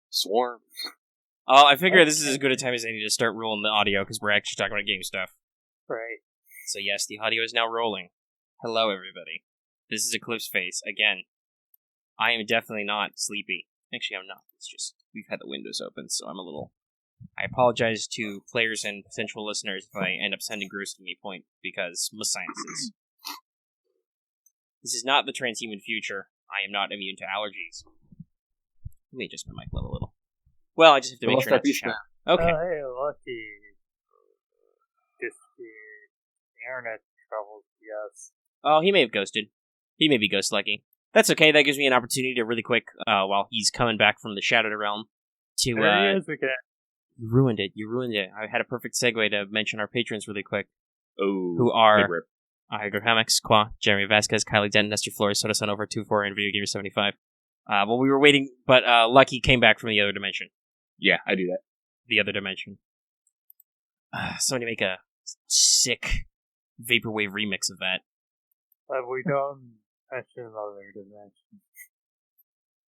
Swarm. I figure this is as good a time as any to start rolling the audio, because we're actually talking about game stuff. Right. So yes, the audio is now rolling. Hello, everybody. This is Eclipse Face, again. I am definitely not sleepy. Actually, I'm not. It's just, we've had the windows open, so I'm a little... I apologize to players and potential listeners if I end up sending Groose to me point, because my sinuses. This is not the transhuman future. I am not immune to allergies. Let me adjust my mic level a little. Well, I just have to make sure not to shout. Okay. Hey, lucky. Just the internet troubles, yes. Oh, he may have ghosted. He may be ghost lucky. That's okay. That gives me an opportunity to really quick, while he's coming back from the Shadowed Realm, to... There he is again. You ruined it. I had a perfect segue to mention our patrons really quick. Oh, who are Hydro Comics, Qua, Jeremy Vasquez, Kylie Denton, Nestor Flores, Soda Sun over 24, and Video Gamer 75. Well, we were waiting, but Lucky came back from the other dimension. Yeah, I do that. The other dimension. Somebody make a sick vaporwave remix of that. But we don't mention other dimensions.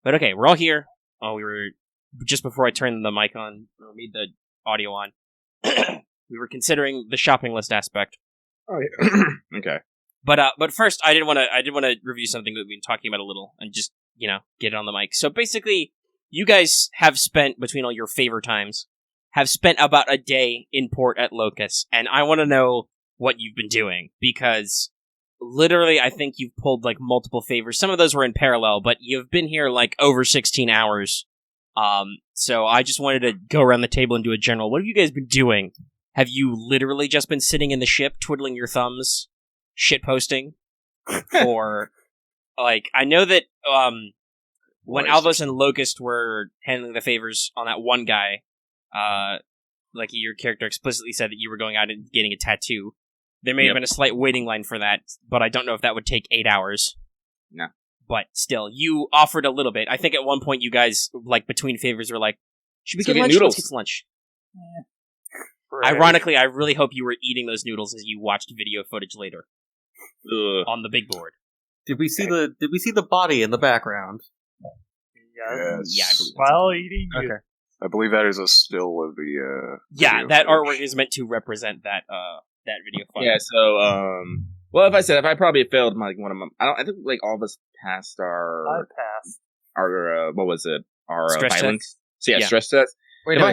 But okay, we're all here. Oh, we were just before I turned the mic on, or made the audio on. We were considering the shopping list aspect. Oh yeah. Okay. But first, I did want to review something that we've been talking about a little, and just get it on the mic. So basically, you guys have spent, between all your favor times, have spent about a day in port at Locust, and I want to know what you've been doing, because literally, I think you've pulled like multiple favors. Some of those were in parallel, but you've been here like over 16 hours. So I just wanted to go around the table and do a general. What have you guys been doing? Have you literally just been sitting in the ship, twiddling your thumbs, shitposting? Or, like, I know that, when Alvos and Locust were handling the favors on that one guy, like your character explicitly said that you were going out and getting a tattoo. There may have been a slight waiting line for that, but I don't know if that would take 8 hours. No. But still, you offered a little bit. I think at one point you guys, like, between favors were like, should we get lunch? Noodles. Let's get lunch. Right. Ironically, I really hope you were eating those noodles as you watched video footage later. Ugh. On the big board. Did we see the body in the background? Yes. Yeah, I believe While eating, Okay. I believe that is a still of the. Yeah, video that footage. artwork is meant to represent that video file. Yeah. So well, if I probably failed like one of them. I think like all of us passed I our passed. what was it? Our Stress violence. test? So yeah, Yeah. stress test. Wait, If no, I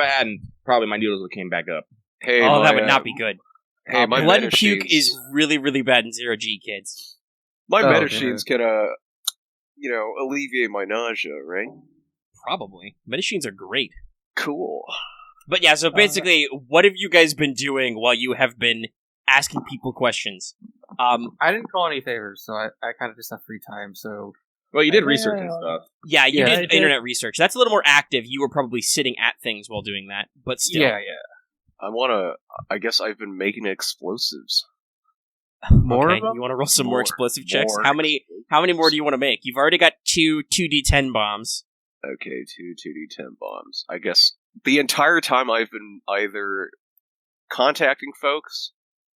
hadn't, probably my noodles would came back up. Hey, Oh, that would not be good. Hey, my Blood meta and puke sheets- is really, really bad in 0G, kids. my Oh, meta yeah. sheets can alleviate my nausea, right? Probably. Medicines are great. Cool. But yeah, so basically, what have you guys been doing while you have been asking people questions? I didn't call any favors, so I kind of just have free time. So Well, you did Yeah. research and stuff. Yeah, you Yeah, did I did. internet research. That's a little more active. You were probably sitting at things while doing that, but still. yeah. I guess I've been making explosives. More Okay, of them? you want to roll some more More. explosive checks? More How many more do you want to make? You've already got two 2d10 bombs. Okay, two 2d10 bombs. I guess the entire time I've been either contacting folks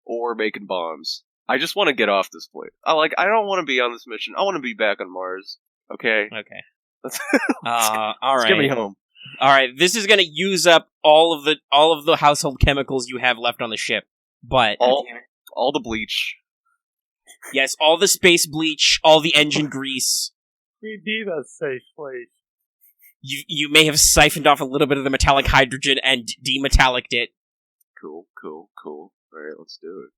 or making bombs. I just want to get off this place. I don't want to be on this mission. I want to be back on Mars. Okay. Okay. Let's All let's get me right. home. All right. This is going to use up all of the household chemicals you have left on the ship. But All the bleach. yes, all the space bleach, all the engine grease. We need a safe place. You may have siphoned off a little bit of the metallic hydrogen and demetalliced it. Cool. Alright, let's do it.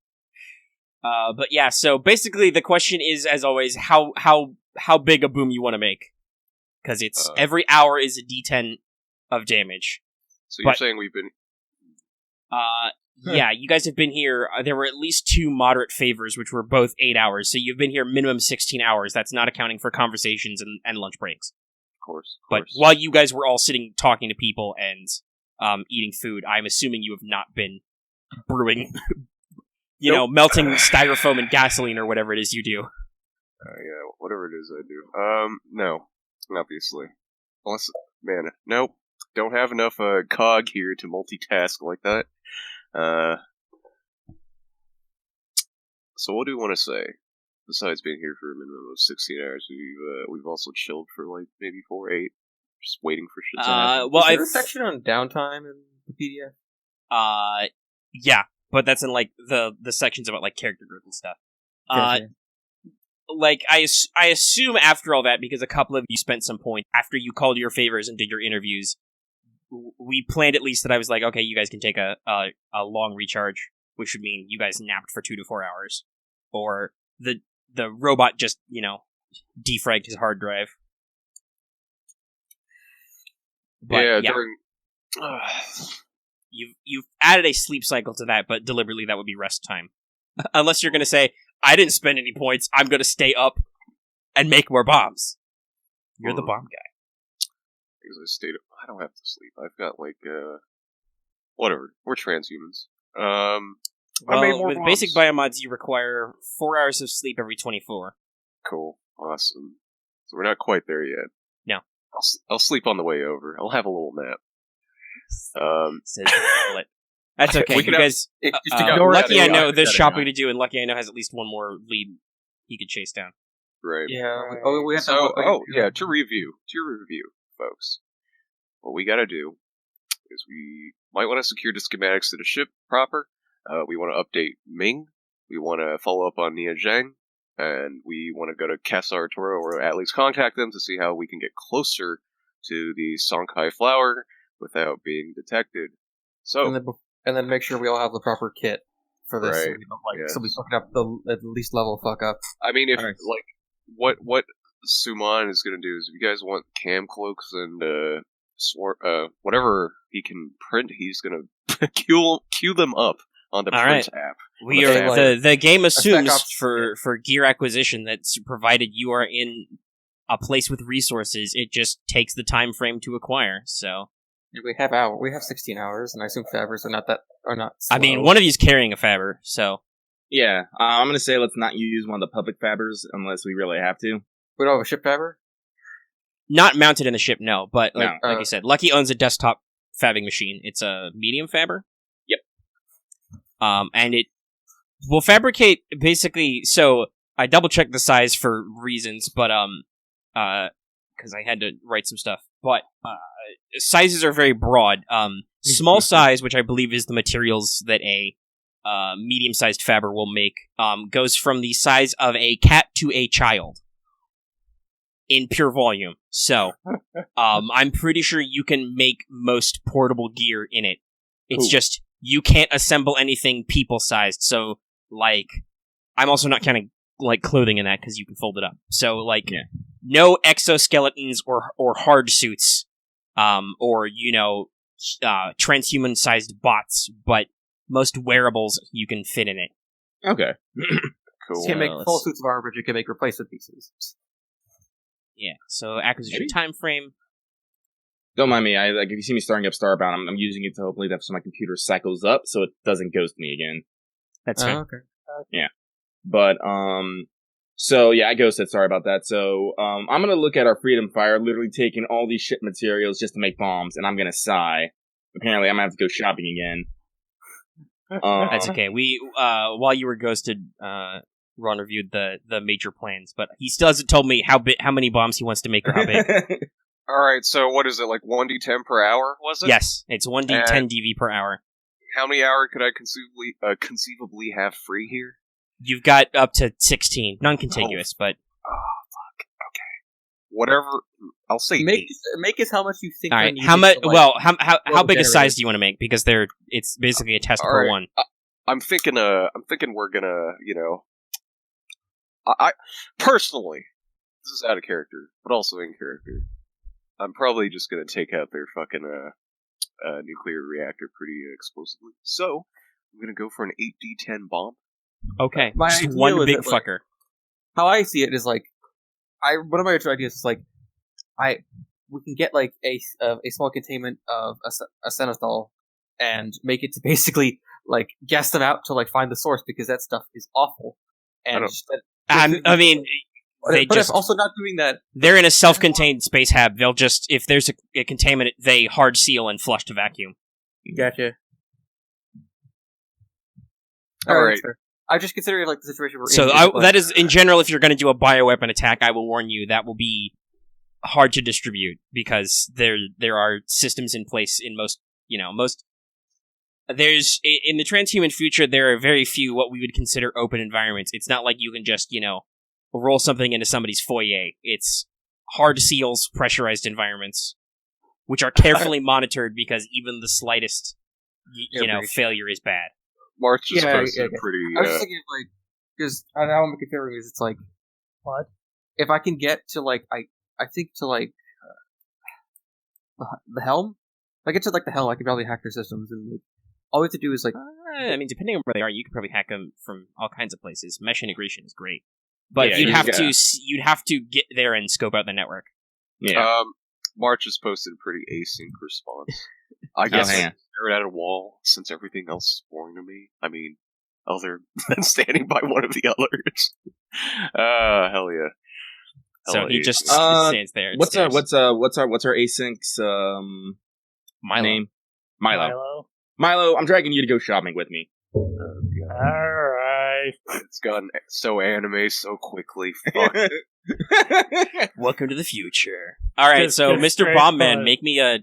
But yeah, so basically the question is, as always, how big a boom you want to make. Because it's every hour is a d10 of damage. So you're But- saying we've been... Yeah, you guys have been here. There were at least 2 moderate favors, which were both 8 hours. So you've been here minimum 16 hours. That's not accounting for conversations and lunch breaks. Of course. But while you guys were all sitting talking to people and eating food, I'm assuming you have not been brewing, melting styrofoam and gasoline or whatever it is you do. Yeah, whatever it is I do. No. Obviously. Unless... Man, nope. Don't have enough cog here to multitask like that. So what do you want to say? Besides being here for a minimum of 16 hours, we've also chilled for like maybe 4, 8, just waiting for shit to happen. Well, Is there a section on downtime in the PDF? Yeah, but that's in like the sections about like character growth and stuff. Gotcha. Like I assume after all that, because a couple of you spent some points after you called your favors and did your interviews, we planned at least that I was like, okay, you guys can take a long recharge, which would mean you guys napped for 2 to 4 hours, or the robot just defragged his hard drive. But, during. You've added a sleep cycle to that, but deliberately that would be rest time. Unless you're going to say, I didn't spend any points, I'm going to stay up and make more bombs. You're the bomb guy. I don't have to sleep. I've got whatever. We're transhumans. I made more with bombs. basic biomods, you require 4 hours of sleep every 24. Cool. Awesome. So we're not quite there yet. No. I'll sleep on the way over. I'll have a little nap. Says That's okay. You guys, Lucky I know there's shopping to do, and Lucky I know has at least one more lead he could chase down. Right. Yeah. We have to review, folks. What we gotta do is we might want to secure the schematics to the ship proper. We want to update Ming. We want to follow up on Nia Zheng. And we want to go to Casa Arturo, or at least contact them to see how we can get closer to the Song Cai Flower without being detected. So, and then make sure we all have the proper kit for this. Right. So we don't, so we fuck up at least level fuck up. I mean, if what Suman is going to do is, if you guys want cam cloaks and whatever he can print, he's going to queue them up on the print app. We are the game assumes for gear acquisition that's provided you are in a place with resources, it just takes the time frame to acquire. So we have 16 hours, and I assume Fabers are not slow. I mean, one of you's carrying a Faber, so yeah. I'm gonna say let's not use one of the public Fabers unless we really have to. We don't have a ship Faber? Not mounted in the ship, no. But like you said, Lucky owns a desktop fabbing machine. It's a medium Faber. Yep. And it will fabricate basically. So I double checked the size for reasons, but because I had to write some stuff. But sizes are very broad. Small size, which I believe is the materials that a medium-sized Faber will make, goes from the size of a cat to a child in pure volume. So I'm pretty sure you can make most portable gear in it. It's just you can't assemble anything people-sized. So, like, I'm also not counting like clothing in that because you can fold it up. So, like, no exoskeletons or hard suits, or transhuman-sized bots, but most wearables you can fit in it. Okay, cool. You can't make full suits of armor, but you can make replacement pieces. Yeah. So, acquisition time frame. Don't mind me. If you see me starting up Starbound, I'm using it to hopefully that so my computer cycles up so it doesn't ghost me again. That's fine. Okay. Yeah. But, so yeah, I ghosted. Sorry about that. So, I'm gonna look at our Freedom Fire, literally taking all these shit materials just to make bombs, and I'm gonna sigh. Apparently, I'm gonna have to go shopping again. That's okay. We, while you were ghosted, Ron reviewed the major plans, but he still hasn't told me how many bombs he wants to make or how big. Alright, so what is it, like 1d10 per hour, was it? Yes, it's 1d10 DV per hour. How many hours could I conceivably have free here? You've got up to 16. Non-contiguous, but... Oh, fuck. Okay. Whatever. I'll say make us how much you think. Alright, how much... Well, how big a size do you want to make? Because it's basically a test per one. I'm thinking we're gonna, I personally, this is out of character, but also in character, I'm probably just gonna take out their fucking nuclear reactor pretty explosively. So, I'm gonna go for an 8d10 bomb. Okay, just one big fucker. How I see it is like, one of my other ideas is like, we can get like a small containment of a Sentinel and make it to basically like guess them out to like find the source, because that stuff is awful. And I mean. If also not doing that, they're in a self-contained space hab. They'll just, if there's a containment, they hard seal and flush to vacuum. Gotcha. All right. I just consider like the situation we're in. So that is, in general, if you're going to do a bioweapon attack, I will warn you, that will be hard to distribute because there are systems in place in most there's in the transhuman future there are very few what we would consider open environments. It's not like you can just roll something into somebody's foyer. It's hard seals, pressurized environments, which are carefully monitored because even the slightest failure is bad. Marth just posted pretty. I was just thinking because how I'm considering is it's like What? if I can get to I think to the helm. If I get to the helm, I can probably hack their systems, and all we have to do is I mean, depending on where they are, you could probably hack them from all kinds of places. Mesh integration is great, but Yeah, you'd have to get there and scope out the network. Yeah. March has posted a pretty async response. I guess hang on. staring at a wall since everything else is boring to me. I mean, other than standing by one of the others. Hell yeah. So he just stands there. And What's our stares. asyncs Milo. name? Milo. Milo, I'm dragging you to go shopping with me. Alright. It's gone so anime so quickly. Fuck. Welcome to the future. All right, Just so go Mr. straight Bombman, for it. make me a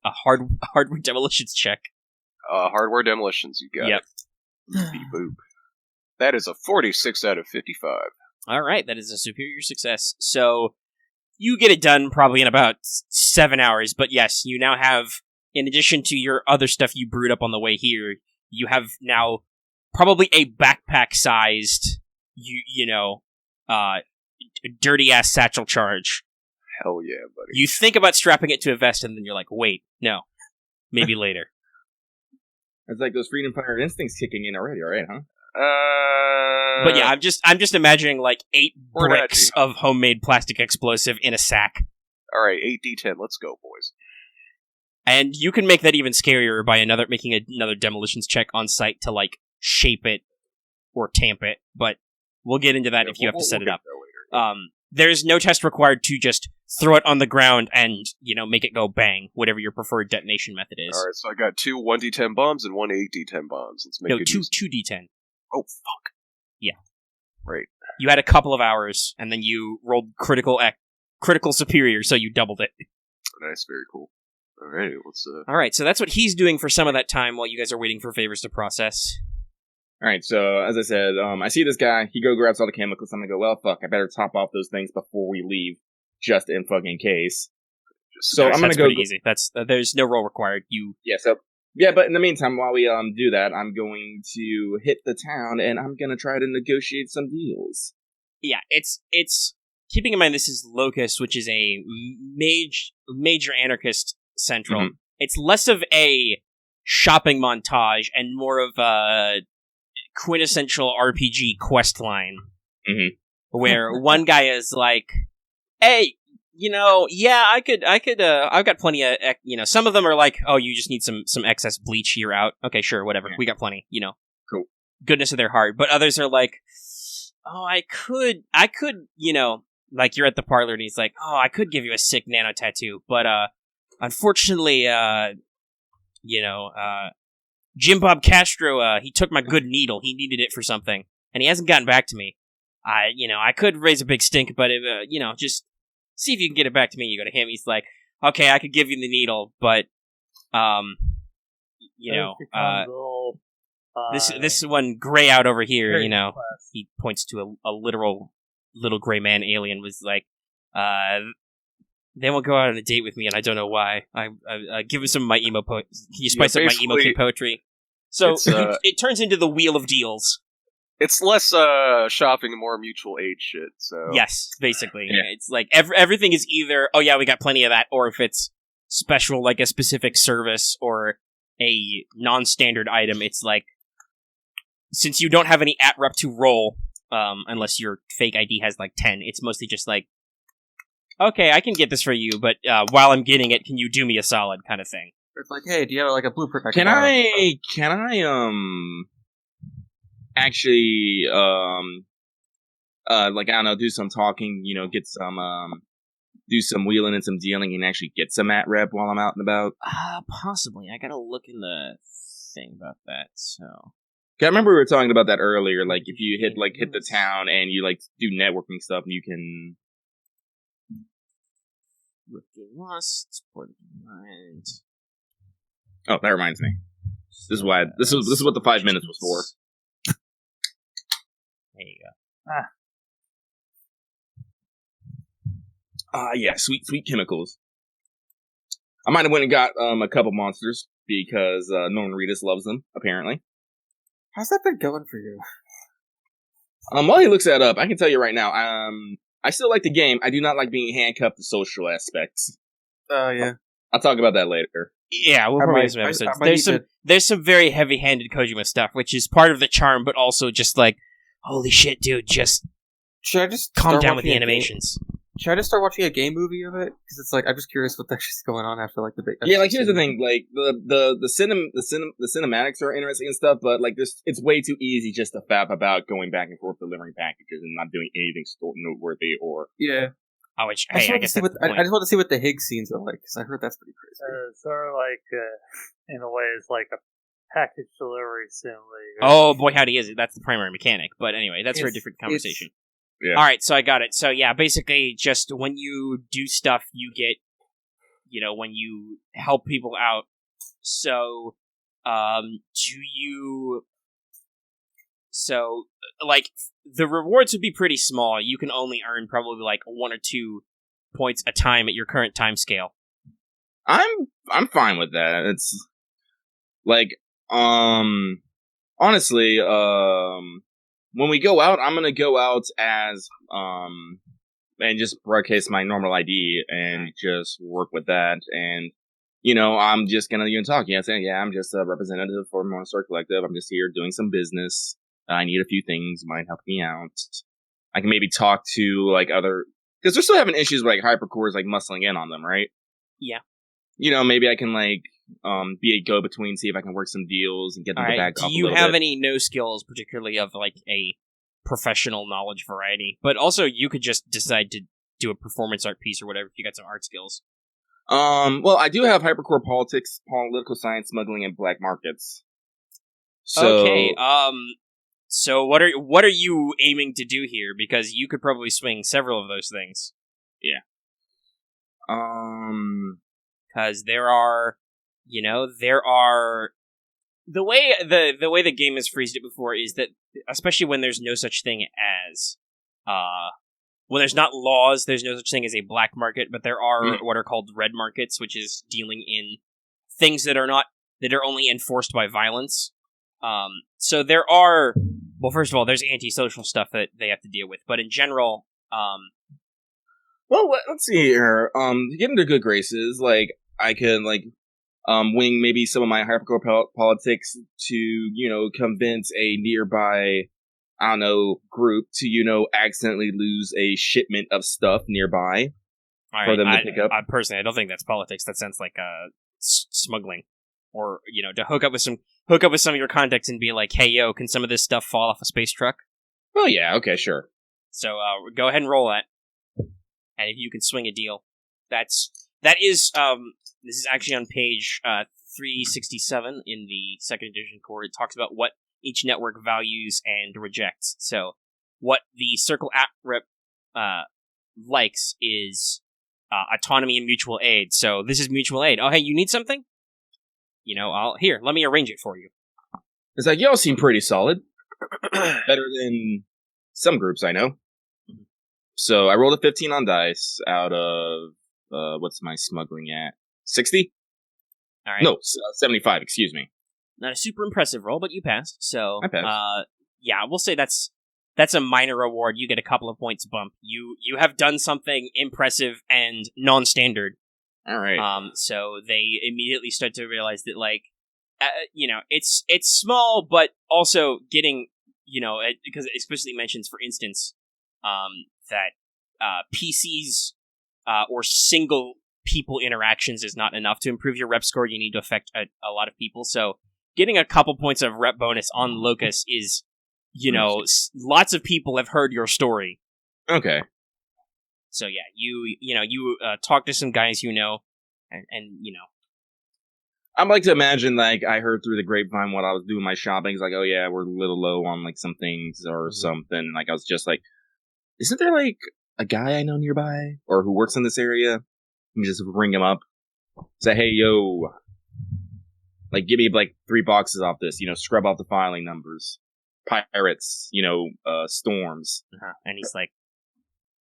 hardware demolitions check. Hardware demolitions, you got Yep. it. Beep boop. That is a 46 out of 55. All right, that is a superior success. So you get it done probably in about 7 hours. But yes, you now have, in addition to your other stuff you brewed up on the way here, you have now probably a backpack-sized, dirty ass satchel charge. Hell yeah, buddy. You think about strapping it to a vest, and then you're like, wait, no, maybe later. It's like those freedom fire instincts kicking in already, alright, huh? But yeah, I'm just imagining like 8 Or bricks of homemade plastic explosive in a sack. Alright, 8d10, let's go, boys. And you can make that even scarier by making another demolitions check on site to like shape it or tamp it. But we'll get into that if you have to set it up. There's no test required to just throw it on the ground and make it go bang, whatever your preferred detonation method is. Alright, so I got 2 1d10 bombs and 1 8d10 bombs. Let's make No, it 2 easy. 2d10. Oh, fuck. Yeah. Right. You had a couple of hours, and then you rolled critical superior, so you doubled it. Nice, very cool. Alright, let's All right, so that's what he's doing for some of that time while you guys are waiting for favors to process. Alright, so as I said, I see this guy, he grabs all the chemicals, I'm gonna go, well, fuck, I better top off those things before we leave, just in fucking case. So I'm gonna That's go. pretty easy. That's there's no roll required. But in the meantime, while we do that, I'm going to hit the town and I'm gonna try to negotiate some deals. Yeah, it's keeping in mind this is Locust, which is a major anarchist central. Mhm. It's less of a shopping montage and more of a quintessential RPG quest line, where one guy is like, "Hey, I've got plenty of, some of them are like, oh, you just need some excess bleach here out. Okay, sure, whatever. Yeah. We got plenty, Cool. Goodness of their heart. But others are like, oh, I could, like you're at the parlor and he's like, oh, I could give you a sick nano tattoo. But, unfortunately, Jim Bob Castro, he took my good needle. He needed it for something. And he hasn't gotten back to me. I could raise a big stink, but, just see if you can get it back to me. You go to him. He's like, okay, I could give you the needle, but, this one gray out over here, he points to a literal little gray man alien was like, they won't go out on a date with me, and I don't know why. I give him some of my emo Can you spice up my emo kid poetry? So it turns into the wheel of deals. It's less shopping and more mutual aid shit. So Yes, basically. Yeah. It's like everything is either, oh yeah, we got plenty of that, or if it's special, like a specific service or a non-standard item, it's like, since you don't have any at-rep to roll, unless your fake ID has like 10, it's mostly just like, okay, I can get this for you, but while I'm getting it, can you do me a solid kind of thing? It's like, hey, do you have like a blueprint? Can I actually I don't know, do some talking, get some do some wheeling and some dealing and actually get some at rep while I'm out and about? Possibly. I gotta look in the thing about that. So I remember we were talking about that earlier. Like if you hit the town and you like do networking stuff, you can Gain lost. Support mind. Oh, that reminds me. This is why. This is what the 5 minutes was for. There you go. Yeah, sweet chemicals. I might have went and got a couple monsters because Norman Reedus loves them, apparently. How's that been going for you? While he looks that up, I can tell you right now, I still like the game. I do not like being handcuffed to social aspects. Yeah. I'll talk about that later. Yeah, we'll probably have some episodes. There's some very heavy-handed Kojima stuff, which is part of the charm, but also just like, holy shit, dude, just should I just calm down with the animations. Should I just start watching a game movie of it? Because it's like I'm just curious what the actually's going on after like the big. Yeah, like here's the thing, like the cinematics are interesting and stuff, but like it's way too easy just to fap about going back and forth delivering packages and not doing anything noteworthy or Which I I guess I just want to see what the Higgs scenes are like because I heard that's pretty crazy. Sort of like, in a way, it's like a package delivery simulator. Oh boy, howdy is it? That's the primary mechanic. But anyway, that's for a different conversation. Yeah. All right, so I got it. So yeah, basically, just when you do stuff, you get, when you help people out. So, So, like, the rewards would be pretty small. You can only earn probably like 1 or 2 points a time at your current time scale. I'm fine with that. It's like honestly, when we go out, I'm gonna go out as and just broadcast my normal ID and just work with that. And I'm just gonna talk. Saying I'm just a representative for Monster Collective. I'm just here doing some business. I need a few things. Might help me out. I can maybe talk to like other because they're still having issues with like hypercores like muscling in on them, right? Yeah. Maybe I can like be a go-between, see if I can work some deals and get them to back off a little bit. Do you have any no skills, particularly of like a professional knowledge variety? But also, you could just decide to do a performance art piece or whatever if you got some art skills. Well, I do have hypercore politics, political science, smuggling, and black markets. So, okay. So what are you aiming to do here? Because you could probably swing several of those things. Yeah. Because there are the way the game has phrased it before is that, especially when there's no such thing as when there's not laws, there's no such thing as a black market, but there are what are called red markets, which is dealing in things that are only enforced by violence. So there are, well, first of all, there's antisocial stuff that they have to deal with, but in general, well, let's see here. To get into good graces, like I can like wing maybe some of my hypercore politics to convince a nearby, I don't know, group to accidentally lose a shipment of stuff nearby for them to pick up. I personally, I don't think that's politics. That sounds like smuggling, or to hook up with some of your contacts and be like, hey, yo, can some of this stuff fall off a space truck? Oh yeah, okay, sure. So go ahead and roll that. And if you can swing a deal, that is this is actually on page 367 in the second edition core. It talks about what each network values and rejects. So what the Circle app rep likes is autonomy and mutual aid. So this is mutual aid. Oh, hey, you need something? Let me arrange it for you. It's like, y'all seem pretty solid. Better than some groups I know. So I rolled a 15 on dice out of, what's my smuggling at? 60? All right. No, 75, excuse me. Not a super impressive roll, but you passed. So, I passed. Yeah, we'll say that's a minor reward. You get a couple of points bump. You have done something impressive and non-standard. All right. So they immediately start to realize that, like, it's small, but also getting, because it explicitly mentions, for instance, that PCs or single people interactions is not enough to improve your rep score. You need to affect a lot of people. So getting a couple points of rep bonus on Locust is, lots of people have heard your story. Okay. So yeah, you talk to some guys and I'd like to imagine, like, I heard through the grapevine while I was doing my shopping. It's like, oh yeah, we're a little low on, like, some things or something. Like, I was just like, isn't there, like, a guy I know nearby? Or who works in this area? can just ring him up, say, "Hey, yo, like, give me like 3 boxes off this. Scrub off the filing numbers, pirates, storms." And he's like,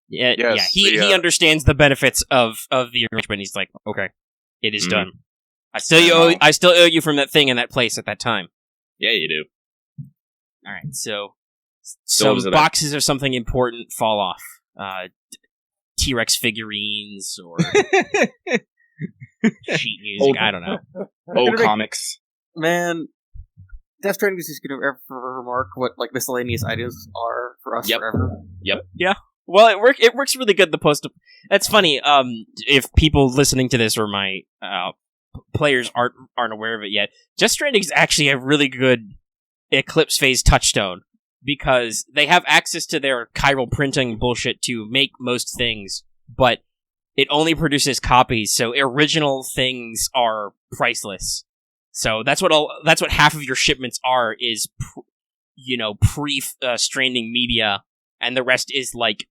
"Yeah, Yes, He understands the benefits of the arrangement. He's like, okay, it is done. I still owe you from that thing in that place at that time. Yeah, you do. All right, so some boxes of something important fall off. T-Rex figurines or sheet music. I don't know. Old comics. Man, Death Stranding is just going to ever remark what like miscellaneous items are for us forever. Yep. Yeah. Well, it works really good. The post. That's funny. If people listening to this or my players aren't aware of it yet, Death Stranding is actually a really good Eclipse phase touchstone because they have access to their chiral printing bullshit to make most things, but it only produces copies. So original things are priceless. So that's what half of your shipments are is, pre-Stranding media, and the rest is like,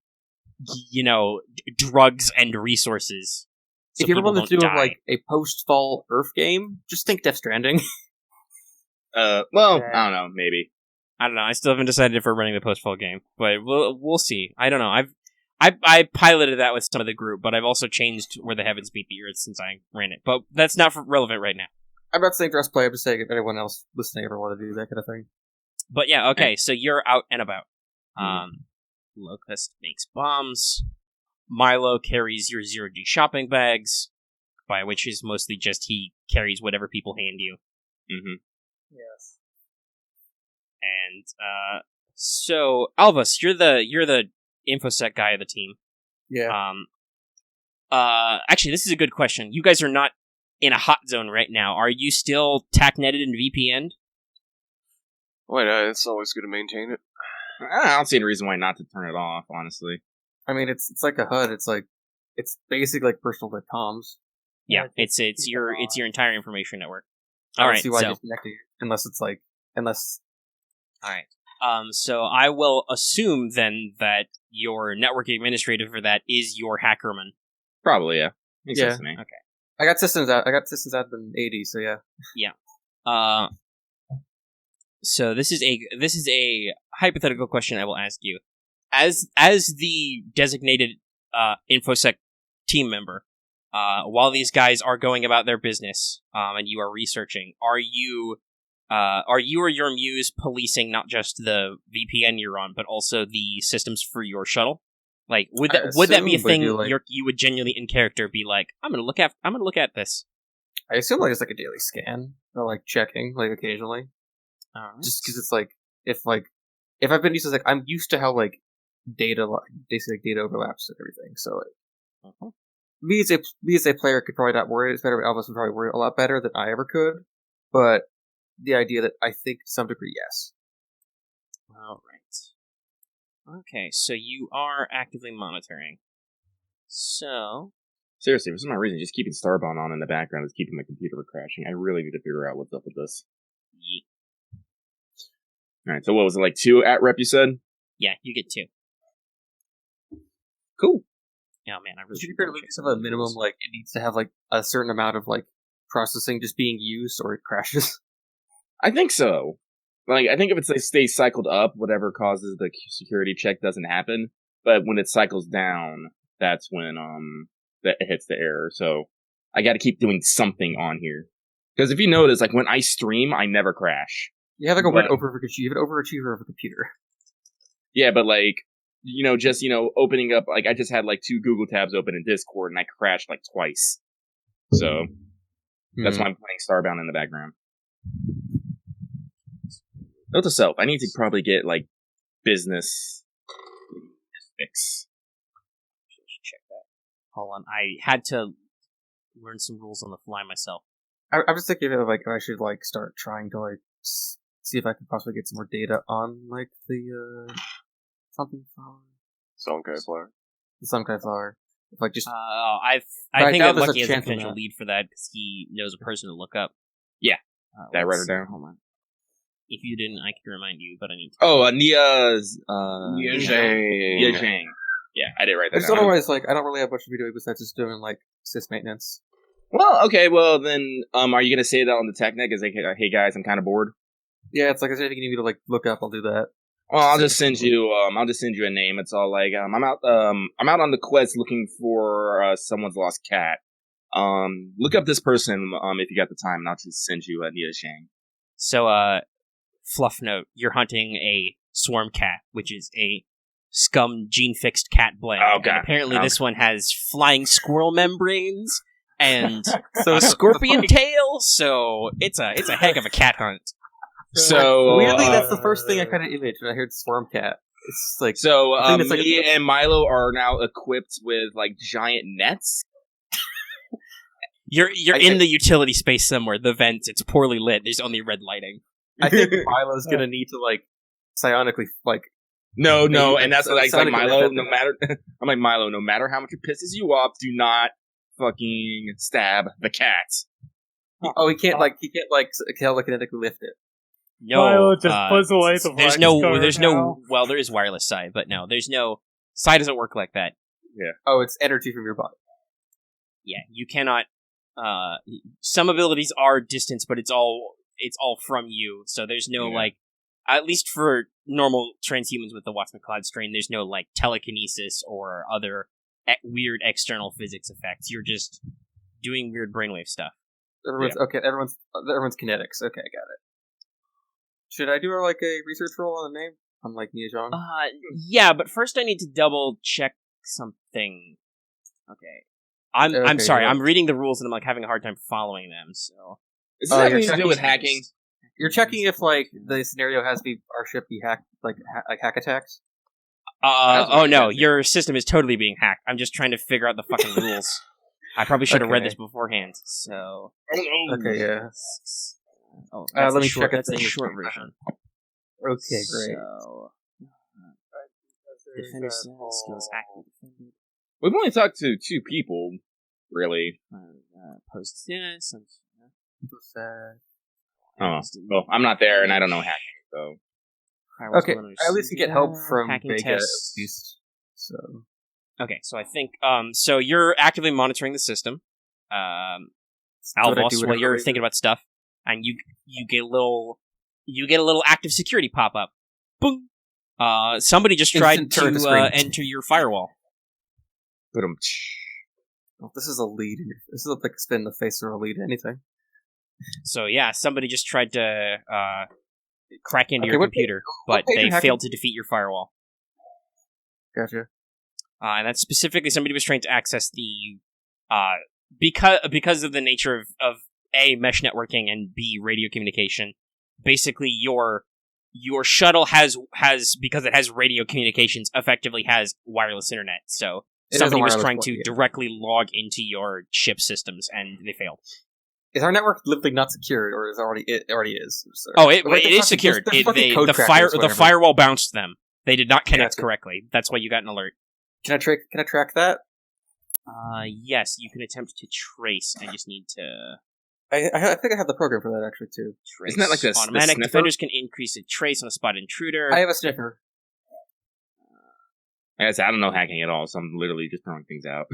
drugs and resources. So if you ever want to do like a post-fall Earth game, just think Death Stranding. I don't know, maybe. I don't know. I still haven't decided if we're running the post-fall game, but we'll see. I don't know. I piloted that with some of the group, but I've also changed where the heavens meet the earth since I ran it. But that's not relevant right now. I'm not saying for us play, I'm just saying if anyone else listening ever want to do that kind of thing. But yeah, okay, so you're out and about. Locust makes bombs. Milo carries your 0G shopping bags, by which is mostly just he carries whatever people hand you. Mm-hmm. Yes. And so Alvos, you're the infosec guy of the team. Yeah. Actually, this is a good question. You guys are not in a hot zone right now. Are you still TAC-netted and VPN'd? Why not? It's always good to maintain it. I don't see any reason why not to turn it off, honestly. I mean, it's like a HUD. It's basically like personal comms. Yeah, it's your entire information network. I All don't right, see why so disconnecting it unless. All right. So I will assume then that your network administrator for that is your hackerman. Probably, yeah. Makes sense to me. Okay. I got systems admin 80, so yeah. Yeah. So this is a hypothetical question I will ask you. As the designated infosec team member, while these guys are going about their business, and you are researching, are you or your muse policing not just the VPN you're on, but also the systems for your shuttle? Like, would that be a thing you would genuinely in character be like, I'm gonna look at this? I assume like it's like a daily scan or like checking like occasionally. Just because it's like if I've been used to like I'm used to how like data overlaps and everything. So like, me as a player could probably not worry as better. Alvos would probably worry a lot better than I ever could. But the idea that I think to some degree, yes. All right. Okay, so you are actively monitoring. So Seriously, for some reason, just keeping Starbound on in the background is keeping my computer from crashing. I really need to figure out what's up with this. Yeah. Alright, so what was it, like 2 at rep you said? Yeah, you get 2. Cool. Oh man, I really should you have a minimum like it needs to have like a certain amount of like processing just being used or it crashes? I think so. Like, I think if it stays cycled up, whatever causes the security check doesn't happen. But when it cycles down, that's when that it hits the error. So I got to keep doing something on here. Because if you notice, like when I stream, I never crash. You have like a weird overachiever of a computer. Yeah, but like just opening up, like I just had like 2 Google tabs open in Discord, and I crashed like twice. So that's why I'm playing Starbound in the background. Note to self, I need to probably get, like, business fix. Check that. Hold on, I had to learn some rules on the fly myself. I'm just thinking of, like, I should, like, start trying to, like, see if I can possibly get some more data on, like, the, something flower. Song Cai Flower. The Song Cai Flower. Like, just... I think that Lucky has a potential lead for that, because he knows a person to look up. Yeah. Did I write her down? Hold on. If you didn't, I can remind you, but I need to. Oh, Nia Zheng. Nia Zheng. Yeah, I did write that down. Otherwise, like, I don't really have much to be doing besides just doing, like, sys maintenance. Well, okay, well then, are you gonna say that on the tech net? Is like, hey guys, I'm kind of bored. Yeah, it's like, is there anything you need me to like look up? I'll do that. Well, I'll just send you a name. It's all like, I'm out on the quest looking for someone's lost cat. Look up this person, if you got the time, and I'll just send you Nia Zheng. So, fluff note: you're hunting a swarm cat, which is a scum gene-fixed cat blend. Oh, God. And apparently, Okay. this one has flying squirrel membranes and So a scorpion tail. So it's a heck of a cat hunt. So weirdly, that's the first thing I kind of imaged when I heard Swarm Cat. It's like I think it's like me and Milo are now equipped with like giant nets. You're in the utility space somewhere. The vents. It's poorly lit. There's only red lighting. I think Milo's gonna need to like psionically like. No, Maybe, and that's like Sonic Milo. would No matter, I'm like Milo. No matter how much it pisses you off, do not fucking stab the cat. Oh, he can't telekinetically lift it. No, Milo just puts away the there's flex no, card there's now. no. Well, there is wireless side, but no, there's no. Side doesn't work like that. Oh, it's energy from your body. Yeah, you cannot. Some abilities are distance, but it's all from you. So there's no like, at least for normal transhumans with the Watson Cloud strain, there's no like telekinesis or other weird external physics effects. You're just doing weird brainwave stuff. Everyone's okay. Everyone's kinetics. Okay, I got it. Should I do like a research roll on the name? I'm like Nia Zheng. Yeah, but first I need to double check something. Okay. I'm sorry. yeah. I'm reading the rules and I'm like having a hard time following them. So Is this anything to checking do with hacking? You're checking if like the scenario has our ship be hacked, like hack attacks. oh no, your system is totally being hacked. I'm just trying to figure out the fucking rules. I probably should have read this beforehand. So Okay, yeah. Oh, let me short, check that's if a things- short version. Okay, great. So, defender skills active defender. We've only talked to 2 people, really. Post yes. Oh, well, I'm not there, and I don't know hacking, so. Okay, I at least can get help from hacking Vega at tests. least. So Okay, so I think so you're actively monitoring the system, What I Alvos, do while whenever you're I- thinking about stuff, and you get a little active security pop up. Boom. Somebody just tried Instant turn to to screen. enter your firewall. Oh, this is a lead. This is like a spin in the face or a lead. Anything. So yeah, somebody just tried to crack into Okay, your what computer, what but page they are hacking? failed to defeat your firewall. Gotcha. And that's specifically somebody was trying to access the because of the nature of A, mesh networking, and B, radio communication. Basically, your shuttle has because it has radio communications, effectively has wireless internet. So It has a somebody was wireless trying port, to yeah. directly log into your ship systems, and they failed. Is our network literally not secured, or is it already is? So, Oh, it Wait, is fucking- secured. there's fucking code The crackers, the whatever. firewall bounced them. They did not connect Gotcha. correctly. That's why you got an alert. Can I track that? Yes, you can attempt to trace. I just need to I think I have the program for that actually too. trace. Isn't that like the automatic sniffer? defenders can increase a trace on a spot intruder. I have a sniffer. I don't know hacking at all, so I'm literally just throwing things out.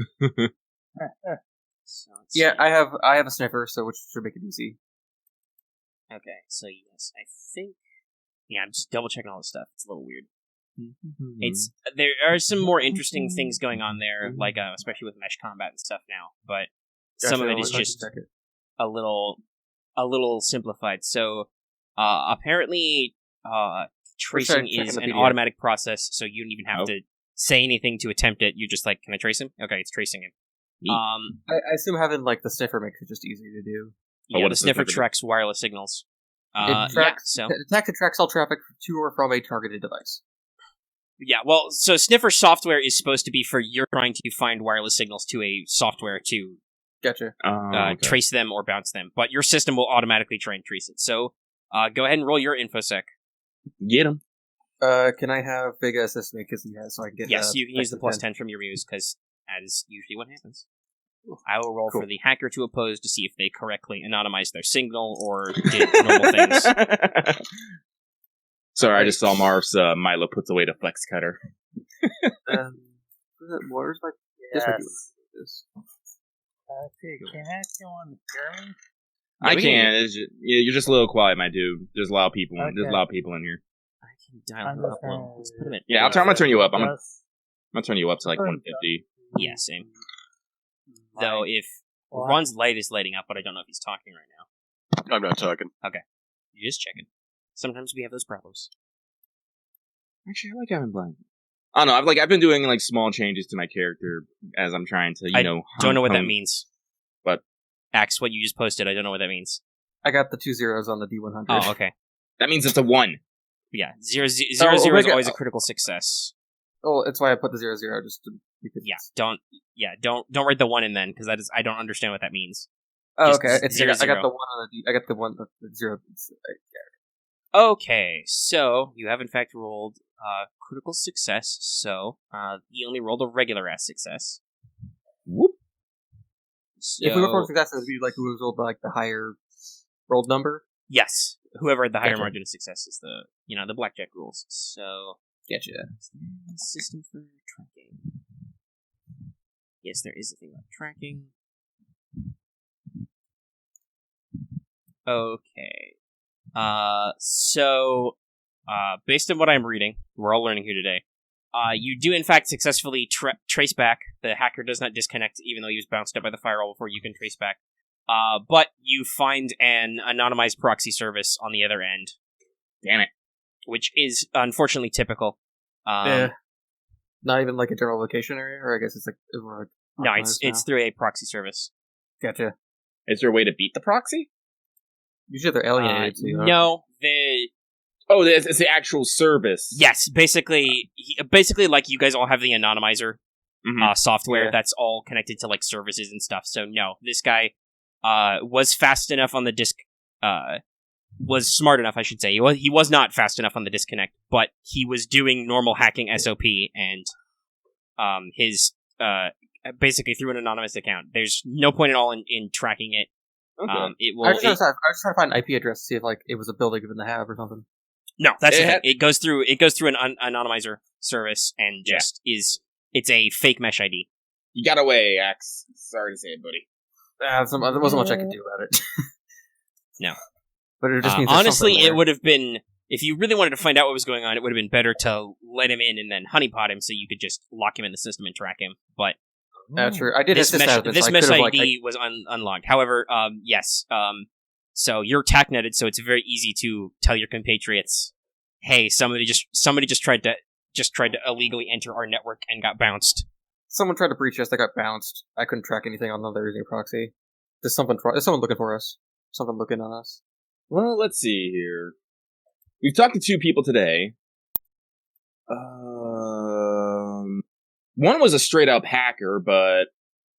So let's Yeah, see. I have a sniffer, so which should make it easy. Okay, so yes, I think. Yeah, I'm just double checking all this stuff. It's a little weird. It's there are some more interesting things going on there, like especially with mesh combat and stuff now. But some of Gotcha, it is I'll just check it. a little simplified. So apparently, tracing check is the an PDF? automatic process, so you don't even have Oh. to say anything to attempt it. You're just like, can I trace him? Okay, it's tracing him. Neat. I assume having like the sniffer makes it just easier to do. Oh, Yeah, what the does the sniffer sniffer do? tracks wireless signals. It Yeah, tracks, so attack and tracks all traffic to or from a targeted device. yeah, well, so sniffer software is supposed to be for you're trying to find wireless signals to a software to Gotcha. Okay. trace them or bounce them, but your system will automatically try and trace it. So go ahead and roll your infosec. Get him. Can I have Vega assist me because he has so I can get? Yes, you can use the plus extra 10 from your muse, because that is usually what happens. I will roll Cool. for the hacker to oppose to see if they correctly anonymized their signal or did normal things. Sorry, I just saw Marth's Milo puts away the flex cutter. Where's my? This might be Yes. this. Can I ask you on the Jeremy? I we can. You're just a little quiet, my dude. There's a lot of people. Okay. There's a lot of people in here. I can dial him up. Well, let's put him at. Yeah, I'm gonna turn you up. I'm Just- gonna turn you up to like 150. Yeah, same. Though if What? Ron's light is lighting up, but I don't know if he's talking right now. I'm not talking. You're just checking. Sometimes we have those problems. Actually, I like having blind. I don't know. I've been doing like small changes to my character as I'm trying to, I know. Don't know what that hone- means. What? Axe, what you just posted, I don't know what that means. I got the 2 zeros on the D100. Oh, okay. That means it's a 1. Yeah, 0, 0, 0 is Omega- always a critical success. Oh, that's why I put the 00 just to because Yeah, don't write the 1 in then, because that is, I don't understand what that means. Oh, just okay. It's, zero, I got zero. the 1 on the D. I got the 1 the 0. Okay, so you have in fact rolled critical success, so you only rolled a regular ass success. Whoop. So, If we were for success, it would be like who was rolled like the higher rolled number. yes, whoever had the higher Gotcha. margin of success is the blackjack rules. So Gotcha. system for tracking. Yes, there is a thing about tracking. Okay. So, based on what I'm reading, we're all learning here today. You do in fact successfully trace back. The hacker does not disconnect, even though he was bounced up by the firewall before you can trace back. But you find an anonymized proxy service on the other end. Damn it. Which is unfortunately typical. Yeah. Not even like a general location area, or I guess it's like more like No, optimized it's through a proxy service. Gotcha. Is there a way to beat the proxy? Usually they're alienated. too, huh? No, Oh, it's the actual service. yes, basically, like you guys all have the anonymizer software Yeah. that's all connected to like services and stuff. So no, this guy was fast enough on the was smart enough, I should say. He was not fast enough on the disconnect, but he was doing normal hacking SOP and his basically through an anonymous account. There's no point at all in tracking it. Okay. It will. I was just trying to find an IP address to see if like it was a building within the Have or something. No, that's the It thing. had- It goes through an anonymizer service and just it's a fake mesh ID. You got away, Axe. Sorry to say it, buddy. There wasn't much I could do about it. No. But it just means there's Honestly, something there. it would have been, if you really wanted to find out what was going on, it would have been better to let him in and then honeypot him so you could just lock him in the system and track him. But True. I did this assist mesh, out of this so I mesh could've, ID was unlocked. However, yes. So you're TACNetted, so it's very easy to tell your compatriots, "Hey, somebody just tried to illegally enter our network and got bounced." Someone tried to breach us. They got bounced. I couldn't track anything on them. They're using a proxy. There's someone looking for us. Something looking on us. Well, let's see here. We've talked to 2 people today. One was a straight up hacker, but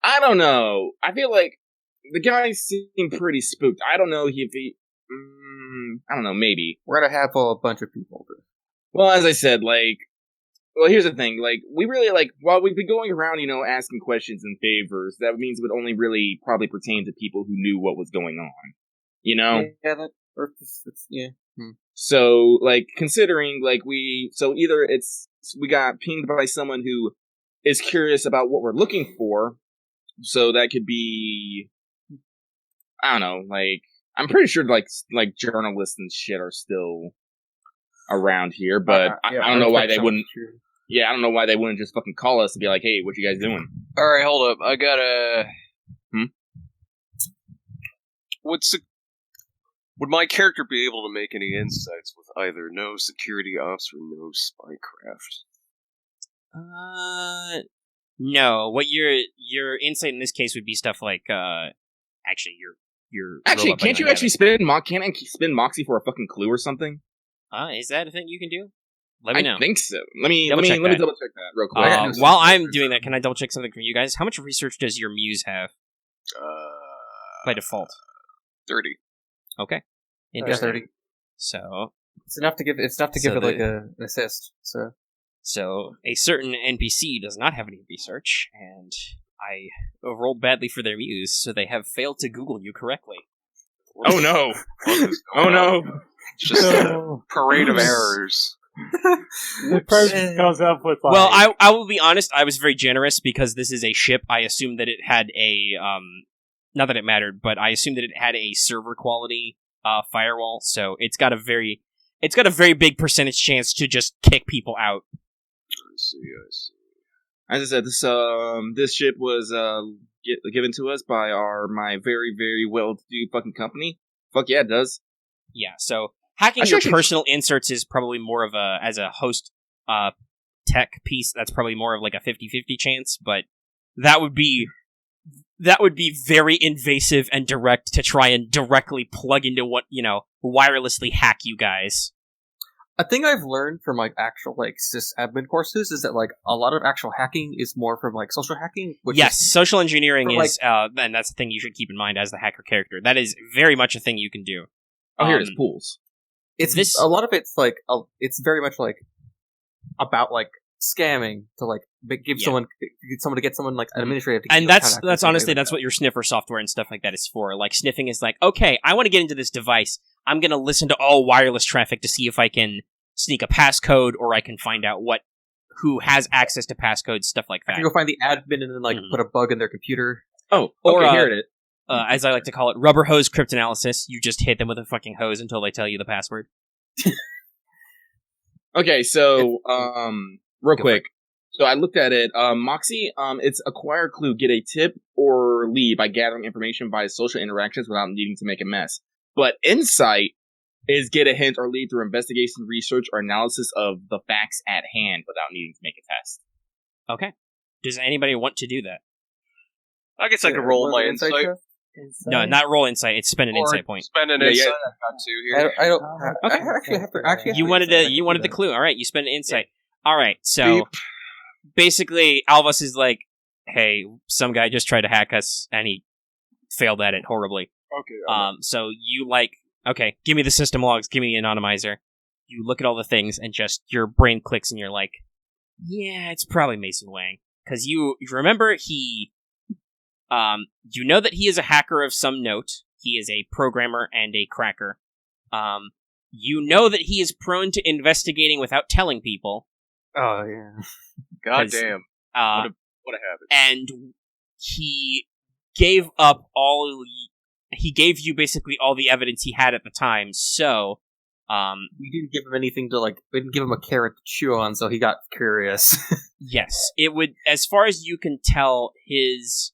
I don't know. I feel like the guy seemed pretty spooked. I don't know if he. I don't know. Maybe. We're gonna have a bunch of people. Well, as I said, well, here's the thing. We really while we've been going around, asking questions and favors. That means it would only really probably pertain to people who knew what was going on. Yeah, that. Or yeah. So, considering, either we got pinged by someone who is curious about what we're looking for, so that could be, I don't know, I'm pretty sure, journalists and shit are still around here, but I don't know why they wouldn't, I don't know why they wouldn't just fucking call us and be like, hey, what you guys doing? Alright, hold up. I gotta... Would my character be able to make any insights with either no security ops or no spycraft? No. What your insight in this case would be stuff like, actually, your Actually, robot can't you might actually spin Moxie for a fucking clue or something? have it. Is that a thing you can do? Let me know. I think so. Let me Double check that. double check that real quick. While I'm doing that, can I double check something from you guys? How much research does your muse have by default? 30. Okay. Yeah, Interesting. 30. So It's enough to give. It's enough to So give it like the- an assist. So a certain NPC does not have any research, and I rolled badly for their muse, so they have failed to Google you correctly. Oh no! What is Oh going on? no! It's just a parade of errors. The person comes up with like, Well, I will be honest. I was very generous because this is a ship. I assumed that it had a not that it mattered, but I assumed that it had a server quality firewall. So it's got a very big percentage chance to just kick people out. I see. As I said, this ship was given to us by my very, very well-to-do fucking company. Fuck yeah, it does. Yeah, so hacking your personal inserts is probably more of as a host tech piece, that's probably more of like a 50-50 chance, but that would be very invasive and direct to try and directly plug into what, wirelessly hack you guys. A thing I've learned from like actual like sysadmin courses is that like a lot of actual hacking is more from like social hacking. Which yes, is social engineering is, and that's the thing you should keep in mind as the hacker character. That is very much a thing you can do. Oh, here it is, pools. It's a lot of it's like it's very much like about like scamming to like get someone to get someone like an administrator to and that's honestly that's what your sniffer software and stuff like that is for. Like sniffing is like, okay, I want to get into this device. I'm going to listen to all wireless traffic to see if I can sneak a passcode or I can find out who has access to passcodes, stuff like that. I can go find the admin and then like put a bug in their computer. Oh, or okay, here it is. As I like to call it, rubber hose cryptanalysis. You just hit them with a fucking hose until they tell you the password. Okay, so real quick. So I looked at it. Moxie, it's acquire clue, get a tip or lead by gathering information via social interactions without needing to make a mess. But insight is get a hint or lead through investigation, research, or analysis of the facts at hand without needing to make a test. Okay. Does anybody want to do that? I guess I could roll my insight. No, not roll insight. It's spend an insight point. Spend an insight. I got two here. I don't. Okay. I actually have to. You wanted the clue. All right, you spend an insight. Yeah. All right, so basically, Alvos is like, "Hey, some guy just tried to hack us, and he failed at it horribly." Okay. So you like, okay, give me the system logs, give me the anonymizer. You look at all the things, and just your brain clicks, and you're like, "Yeah, it's probably Mason Wang," because you remember he. You know that he is a hacker of some note. He is a programmer and a cracker. You know that he is prone to investigating without telling people. Oh yeah. God damn. What a habit. And he gave up he gave you basically all the evidence he had at the time, so we didn't give him anything to like. We didn't give him a carrot to chew on, so he got curious. Yes, it would. As far as you can tell, his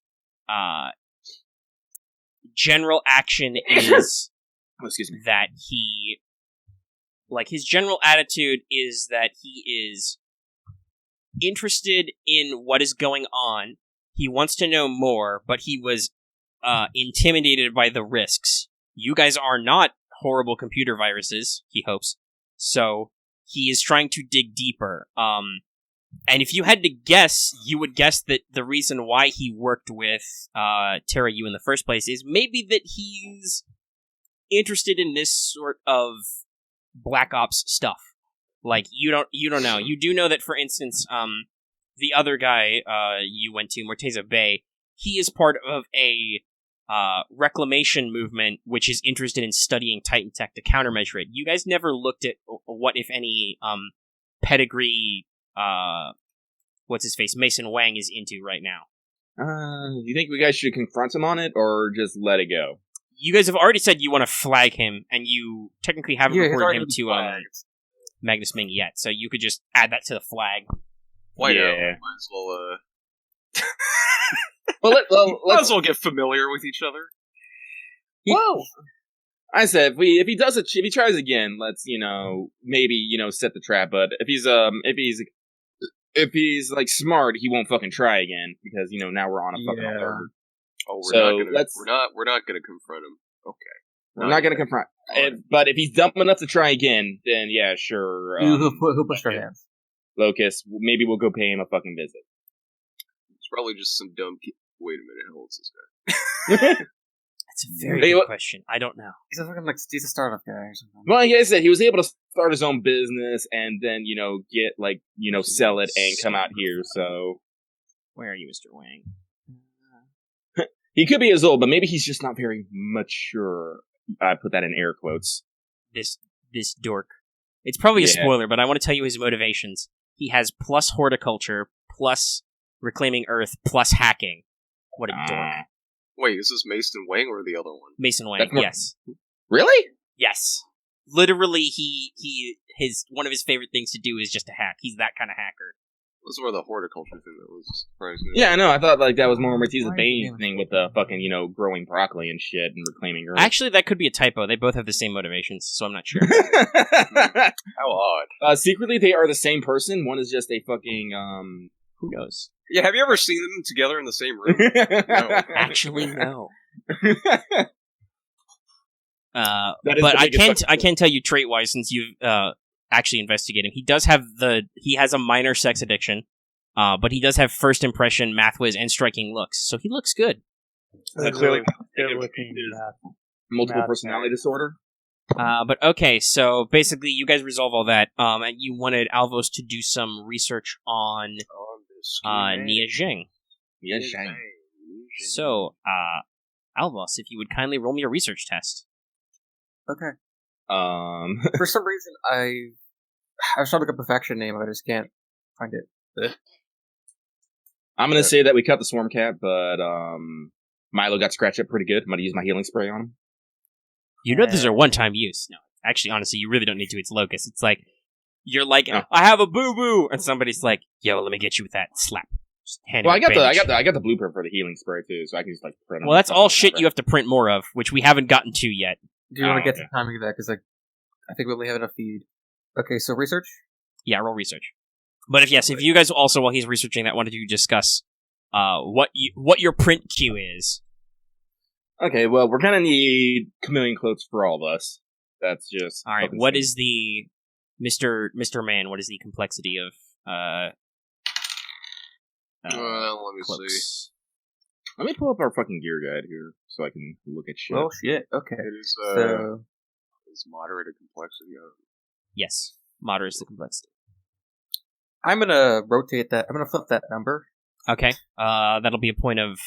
general action is that he, like, his general attitude is that he is interested in what is going on. He wants to know more, but he was intimidated by the risks. You guys are not horrible computer viruses, he hopes. So he is trying to dig deeper. And if you had to guess, you would guess that the reason why he worked with Terra U in the first place is maybe that he's interested in this sort of Black Ops stuff. Like, you don't know. You do know that, for instance, the other guy you went to, Morteza Bay, he is part of a reclamation movement which is interested in studying Titan tech to countermeasure it. You guys never looked at what, if any, pedigree what's his face, Mason Wang is into right now. Do you think we guys should confront him on it, or just let it go? You guys have already said you want to flag him, and you technically haven't reported him to Magnus Ming yet, so you could just add that to the flag. Why not? Might as well, Might as well get familiar with each other. Well, I said if he tries again, let's maybe set the trap. But if he's like smart, he won't fucking try again because now we're on a fucking alert. Oh, we're not gonna confront him. Okay, we're not gonna confront. But if he's dumb enough to try again, then yeah, sure. Who pushed our hands? Locust. Maybe we'll go pay him a fucking visit. It's probably just some dumb kid. Wait a minute, how old's this guy? That's a very good question. I don't know. He's a fucking he's a startup guy or something. Well, like I said, he was able to start his own business and then get sell it and come out here. So where are you, Mr. Wang? He could be as old, but maybe he's just not very mature. I put that in air quotes. This dork. It's probably a Yeah. spoiler, but I want to tell you his motivations. He has plus horticulture, plus reclaiming Earth, plus hacking. What a dork. Wait, is this Mason Wang or the other one? Mason Wang, That's more- yes. Really? Yes. Literally, his one of his favorite things to do is just to hack. He's that kind of hacker. This is where the horticulture thing that was surprising. Yeah, I know. I thought like that was more Matisse Why Bane damn thing with the fucking, growing broccoli and shit and reclaiming Earth. Actually, that could be a typo. They both have the same motivations, so I'm not sure. How odd. Secretly, they are the same person. One is just a fucking Who knows? Yeah, have you ever seen them together in the same room? Actually, no. That is But the I biggest can't. fucking- I can't tell you trait wise since you've actually investigated him. He does have he has a minor sex addiction, but he does have first impression, math whiz, and striking looks. So he looks good. clearly- good looking math. multiple Math. personality disorder. But okay, so basically, you guys resolve all that. And you wanted Alvos to do some research on Nia Zheng. Yeah, shame. So, Alvos, if you would kindly roll me a research test. Okay. Um, For some reason, I was trying to look up a faction name, but I just can't find it. I'm gonna say that we cut the swarm cat, but Milo got scratched up pretty good. I'm gonna use my healing spray on him. You know these are one-time use. No, actually, honestly, you really don't need to. It's Locust. It's like, you're like, Oh. I have a boo-boo, and somebody's like, yo, let me get you with that slap. Just hand Well, him a bandage. I got the blueprint for the healing spray too, so I can just like print. Well, that's all shit you have to print more of, which we haven't gotten to yet. Do you want Oh, to get okay. the timing of that? Because I think we only have enough feed. Okay, so research? Yeah, roll research. But if you guys also, while he's researching that, wanted to discuss what your print queue is. Okay, well, we're gonna need chameleon cloaks for all of us. That's just All right, fucking what insane. is the Mr. Man? What is the complexity of Well, let me see. cloaks? Let me pull up our fucking gear guide here so I can look at shit. Well, shit. Okay. It is So, is moderate in complexity. Yes, moderate is the complexity. I'm gonna rotate that. I'm gonna flip that number. Okay, that'll be a point of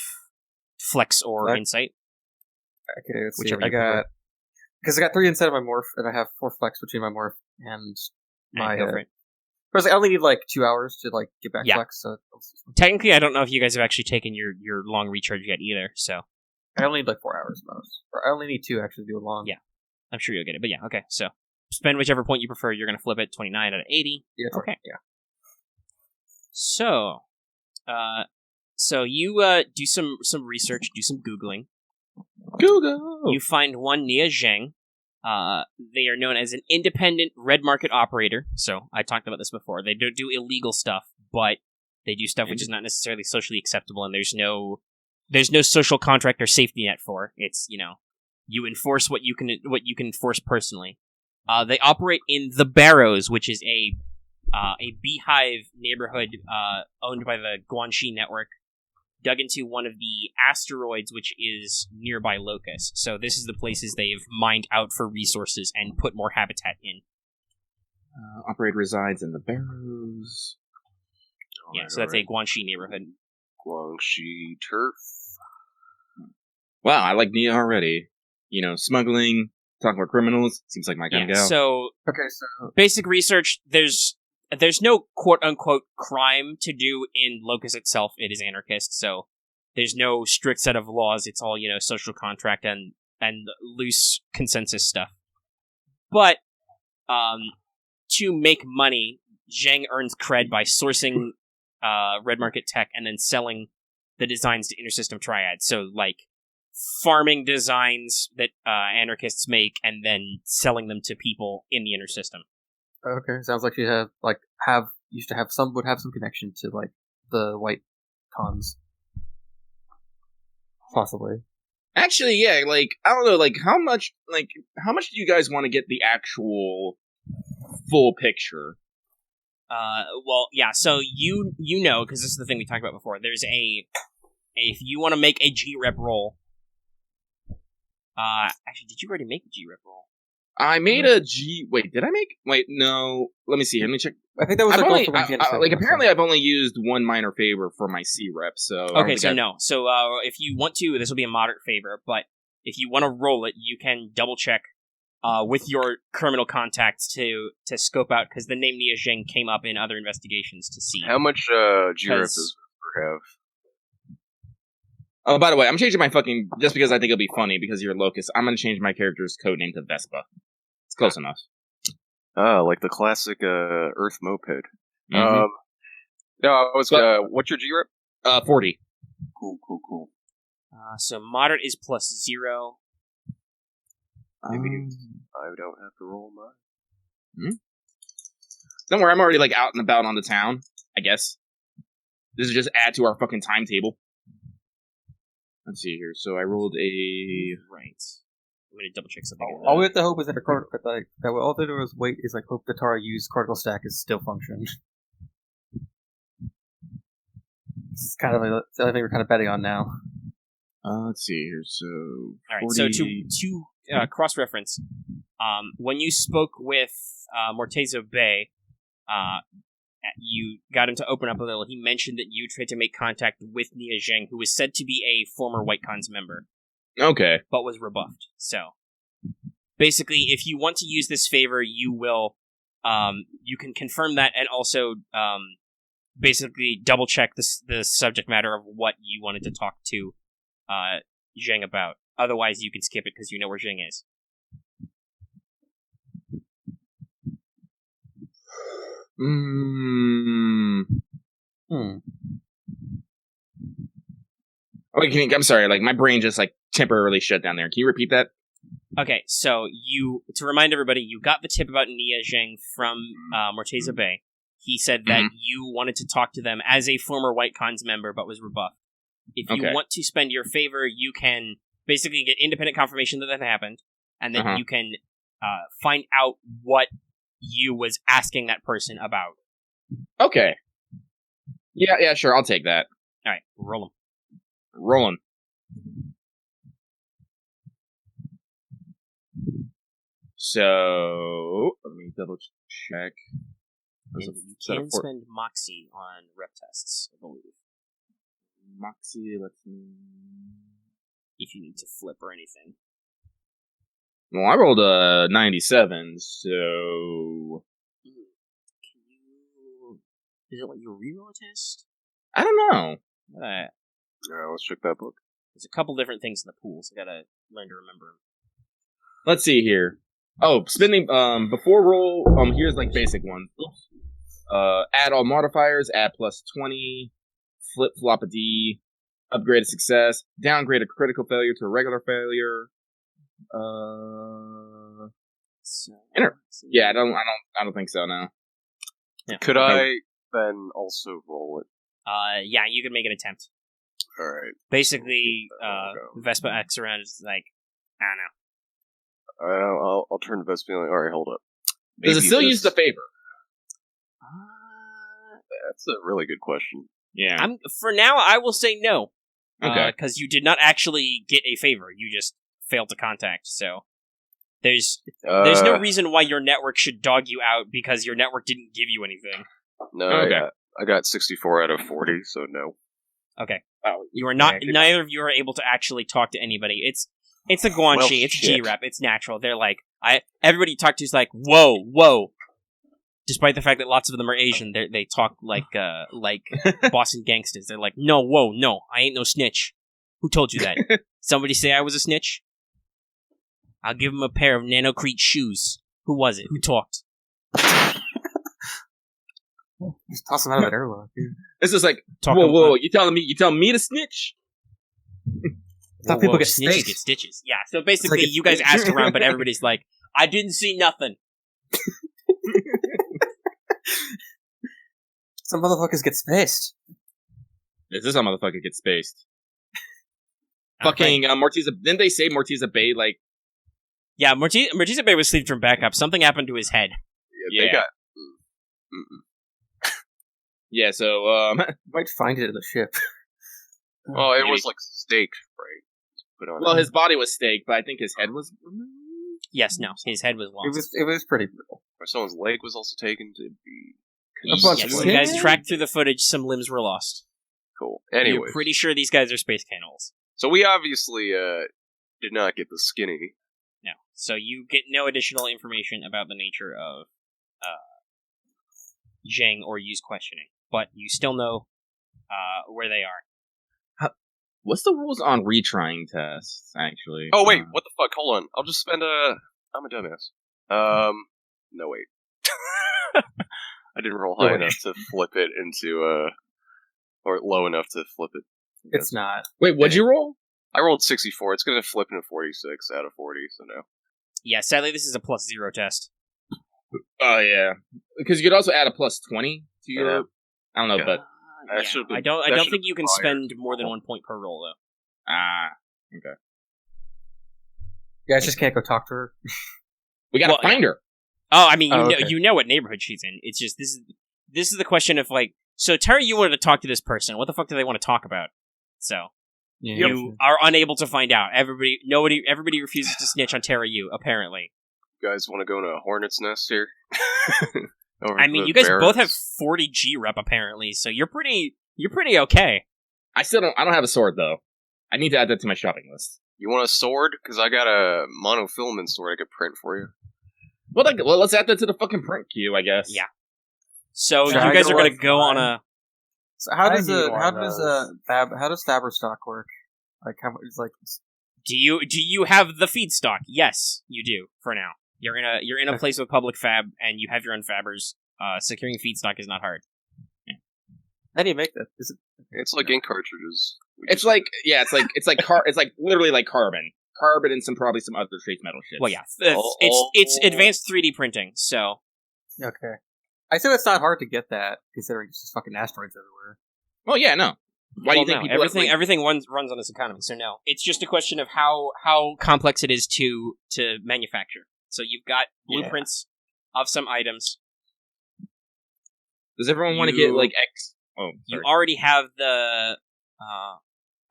flex or Flex. insight. Okay, let's see. Whichever I you prefer. got... Because I got 3 inside of my morph, and I have 4 flex between my morph and my... Go for it. First, I only need, 2 hours to, get back Yeah. flex, so... Technically, I don't know if you guys have actually taken your long recharge yet either, so I only need, 4 hours most. Or I only need 2, actually, to do a long. Yeah. I'm sure you'll get it. But yeah, okay, so spend whichever point you prefer. You're going to flip it, 29 out of 80. Yeah, Okay. Yeah. So, you do some research, do some Googling. Google. You find one Nia Zheng. They are known as an independent red market operator. So I talked about this before. They don't do illegal stuff, but they do stuff which is not necessarily socially acceptable, and there's no social contract or safety net for. It's you enforce what you can enforce personally. They operate in the Barrows, which is a beehive neighborhood owned by the Guanxi network, dug into one of the asteroids which is nearby Locust. So this is the places they've mined out for resources and put more habitat in. Operator resides in the Barrows. Yeah, so that's a Guanxi neighborhood. Guangxi turf. Wow, I like Nia already. Smuggling, talking about criminals. Seems like my kind Yeah, of gal. so Okay, so... basic research, there's no quote-unquote crime to do in Locust itself. It is anarchist, so there's no strict set of laws. It's all, social contract and loose consensus stuff. But to make money, Zheng earns cred by sourcing red market tech and then selling the designs to intersystem triads. So, farming designs that anarchists make and then selling them to people in the intersystem. Okay, sounds like you have, used to have some connection to, the white cons. Possibly. Actually, yeah, I don't know, how much do you guys want to get the actual full picture? Well, yeah, so you know, because this is the thing we talked about before, there's if you want to make a G-Rep roll, actually, did you already make a G-Rep roll? I made a G... Wait, did I make... Wait, no. Let me see. Let me check. I think that was I've a goal only, for when Janet said it, apparently so. I've only used one minor favor for my C-Rep, so... I don't Okay, think so I've- no. So, if you want to, this will be a moderate favor, but if you want to roll it, you can double-check with your criminal contacts to scope out, because the name Nia Zheng came up in other investigations to see. How much GRF does Vesper have? Oh, by the way, I'm changing my fucking... Just because I think it'll be funny, because you're Locust, I'm going to change my character's codename to Vespa. It's close enough. Ah, like the classic Earth moped. Mhm. No, I was... what's your GRF? 40. Cool. So moderate is +0. Maybe I don't have to roll mine. Don't worry, I'm already, like, out and about on the town, I guess. This is just add to our fucking timetable. Let's see here. So I rolled a... Right. I'm going to double check something. All we have to hope is that all they do is wait is hope the Tara use Cortical Stack is still functioning. It's kind of the only thing we're kind of betting on now. Let's see here. So All right. 40... So to cross-reference, when you spoke with Mortezo Bay, you got him to open up a little. He mentioned that you tried to make contact with Nia Zheng, who was said to be a former White Cons member. Okay. But was rebuffed. So, basically, if you want to use this favor, you will, you can confirm that and also, basically double-check the subject matter of what you wanted to talk to Zheng about. Otherwise, you can skip it because you know where Zheng is. Okay, I'm sorry, like, my brain just, like, temporarily shut down there. Can you repeat that? Okay, so to remind everybody, you got the tip about Nia Zheng from Mortezo Bay. He said that you wanted to talk to them as a former White Cons member, but was rebuffed. If you want to spend your favor, you can basically get independent confirmation that happened, and then you can find out what you was asking that person about. Okay. Yeah, sure, I'll take that. Alright, roll them. Rolling. So, let me double check. And you can spend Moxie on rep tests, I believe. Moxie, let's see. If you need to flip or anything. Well, I rolled a 97, so... Can you... Does it let you reroll a test? I don't know. Let's check that book. There's a couple different things in the pools. I gotta learn to remember them. Let's see here. Oh, spending, before roll, here's, like, basic ones. Add all modifiers, add +20, flip-flop a D, upgrade a success, downgrade a critical failure to a regular failure, yeah, I don't think so, no. Yeah. Could I then also roll it? Yeah, you can make an attempt. Alright. Basically, Vespa X around is like, I don't know. I'll turn to Vespa and alright, hold up. Does it still use the favor? That's a really good question. Yeah. For now, I will say no. Okay. Because you did not actually get a favor. You just failed to contact, so... There's no reason why your network should dog you out because your network didn't give you anything. No, okay. I got 64 out of 40, so no. Okay. You are not. Neither of you are able to actually talk to anybody. It's a Guanxi. Well, it's shit. G-Rep. It's natural. They're like, everybody you talk to is like, whoa. Despite the fact that lots of them are Asian, they talk like Boston gangsters. They're like, no, I ain't no snitch. Who told you that? Somebody say I was a snitch? I'll give him a pair of nanocrete shoes. Who was it? Who talked? Just toss him out of that airlock, dude. It's just like, whoa, you telling me to snitch? Some people get snitches spaced. get stitches. Yeah, so basically you guys ask around, but everybody's like, I didn't see nothing. Some motherfuckers get spaced. This is how motherfucker gets spaced. Fucking Mortiza, didn't they say Mortiza Bay, like... Yeah, Mortiza Bay was sleeping from backup. Something happened to his head. Yeah, they got... Yeah, so, Might find it in the ship. Oh, it was, like, staked, right? Put on well, his body was staked, but I think his head was... Yes, no, his head was lost. It was pretty brutal. Or someone's leg was also taken to be... A bunch Yes, of you guys tracked through the footage, some limbs were lost. Cool. Anyway. You're pretty sure these guys are space cannibals. So we obviously, did not get the skinny. No. So you get no additional information about the nature of Zheng or Yu's questioning, but you still know where they are. What's the rules on retrying tests, actually? Oh wait, what the fuck? Hold on. I'll just spend I'm a dumbass. No wait. I didn't roll high enough to flip it into or low enough to flip it. It's not. Wait, what'd you roll? I rolled 64. It's gonna flip into 46 out of 40. So no. Yeah, sadly, this is a +0 test. Oh yeah, because you could also add a +20 to your. Yeah. I don't know, Yeah. but I don't think you can spend more than 1 point per roll though. okay. Yeah, I just can't go talk to her. We gotta find her. Oh, I mean, okay. you know what neighborhood she's in. It's just this is the question of like, so Terry, you wanted to talk to this person. What the fuck do they want to talk about? So you are unable to find out. Everybody refuses to snitch on Terry. You apparently. You guys want to go into a hornet's nest here? I mean, you guys both have 40 G rep apparently, so you're pretty okay. I don't have a sword though. I need to add that to my shopping list. You want a sword? Because I got a monofilament sword I could print for you. Well, let's add that to the fucking print queue, I guess. Yeah. So Should you I guys go are going to with go on mine? a. So how does those. how does Faber stock work? Like how much is like? Do you have the feedstock? Yes, you do. For now, you're in a place with public fab, and you have your own fabbers. Securing feedstock is not hard. How do you make that? Is it? It's like ink cartridges. It's like literally like carbon and probably some other trace metal shit. Well, yeah, it's advanced 3D printing. So Okay. I assume it's not hard to get that, considering it's just fucking asteroids everywhere. Well, yeah, no. Why do you think people everything runs on this economy? So no, it's just a question of how complex it is to manufacture. So you've got blueprints of some items. Does everyone want to get like X? Oh, you already have the.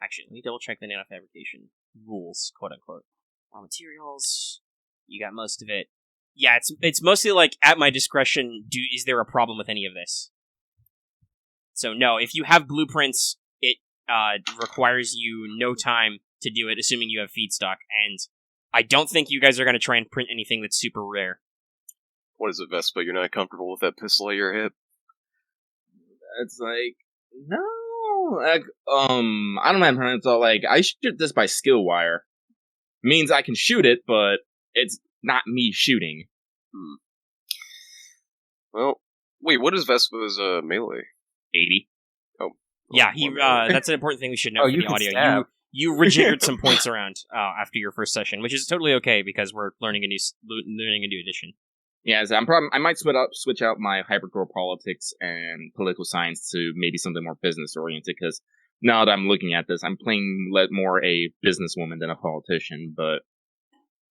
Actually, let me double check the nanofabrication rules, quote unquote. Raw materials. You got most of it. Yeah, it's mostly like at my discretion. Is there a problem with any of this? So no, if you have blueprints, it requires you no time to do it, assuming you have feedstock. And I don't think you guys are going to try and print anything that's super rare. What is it, Vespa? You're not comfortable with that pistol at your hip? It's like no, like, I don't know. It's all like I shoot this by skill wire. Means I can shoot it, but it's not me shooting. Well, wait. What is Vespa's melee? 80. Oh, yeah. That's an important thing we should know for you the can audio. stab. You rejiggered some points around after your first session, which is totally okay because we're learning a new edition. Yeah, so I might switch out my hypercore politics and political science to maybe something more business oriented. Because now that I'm looking at this, I'm playing more a businesswoman than a politician. But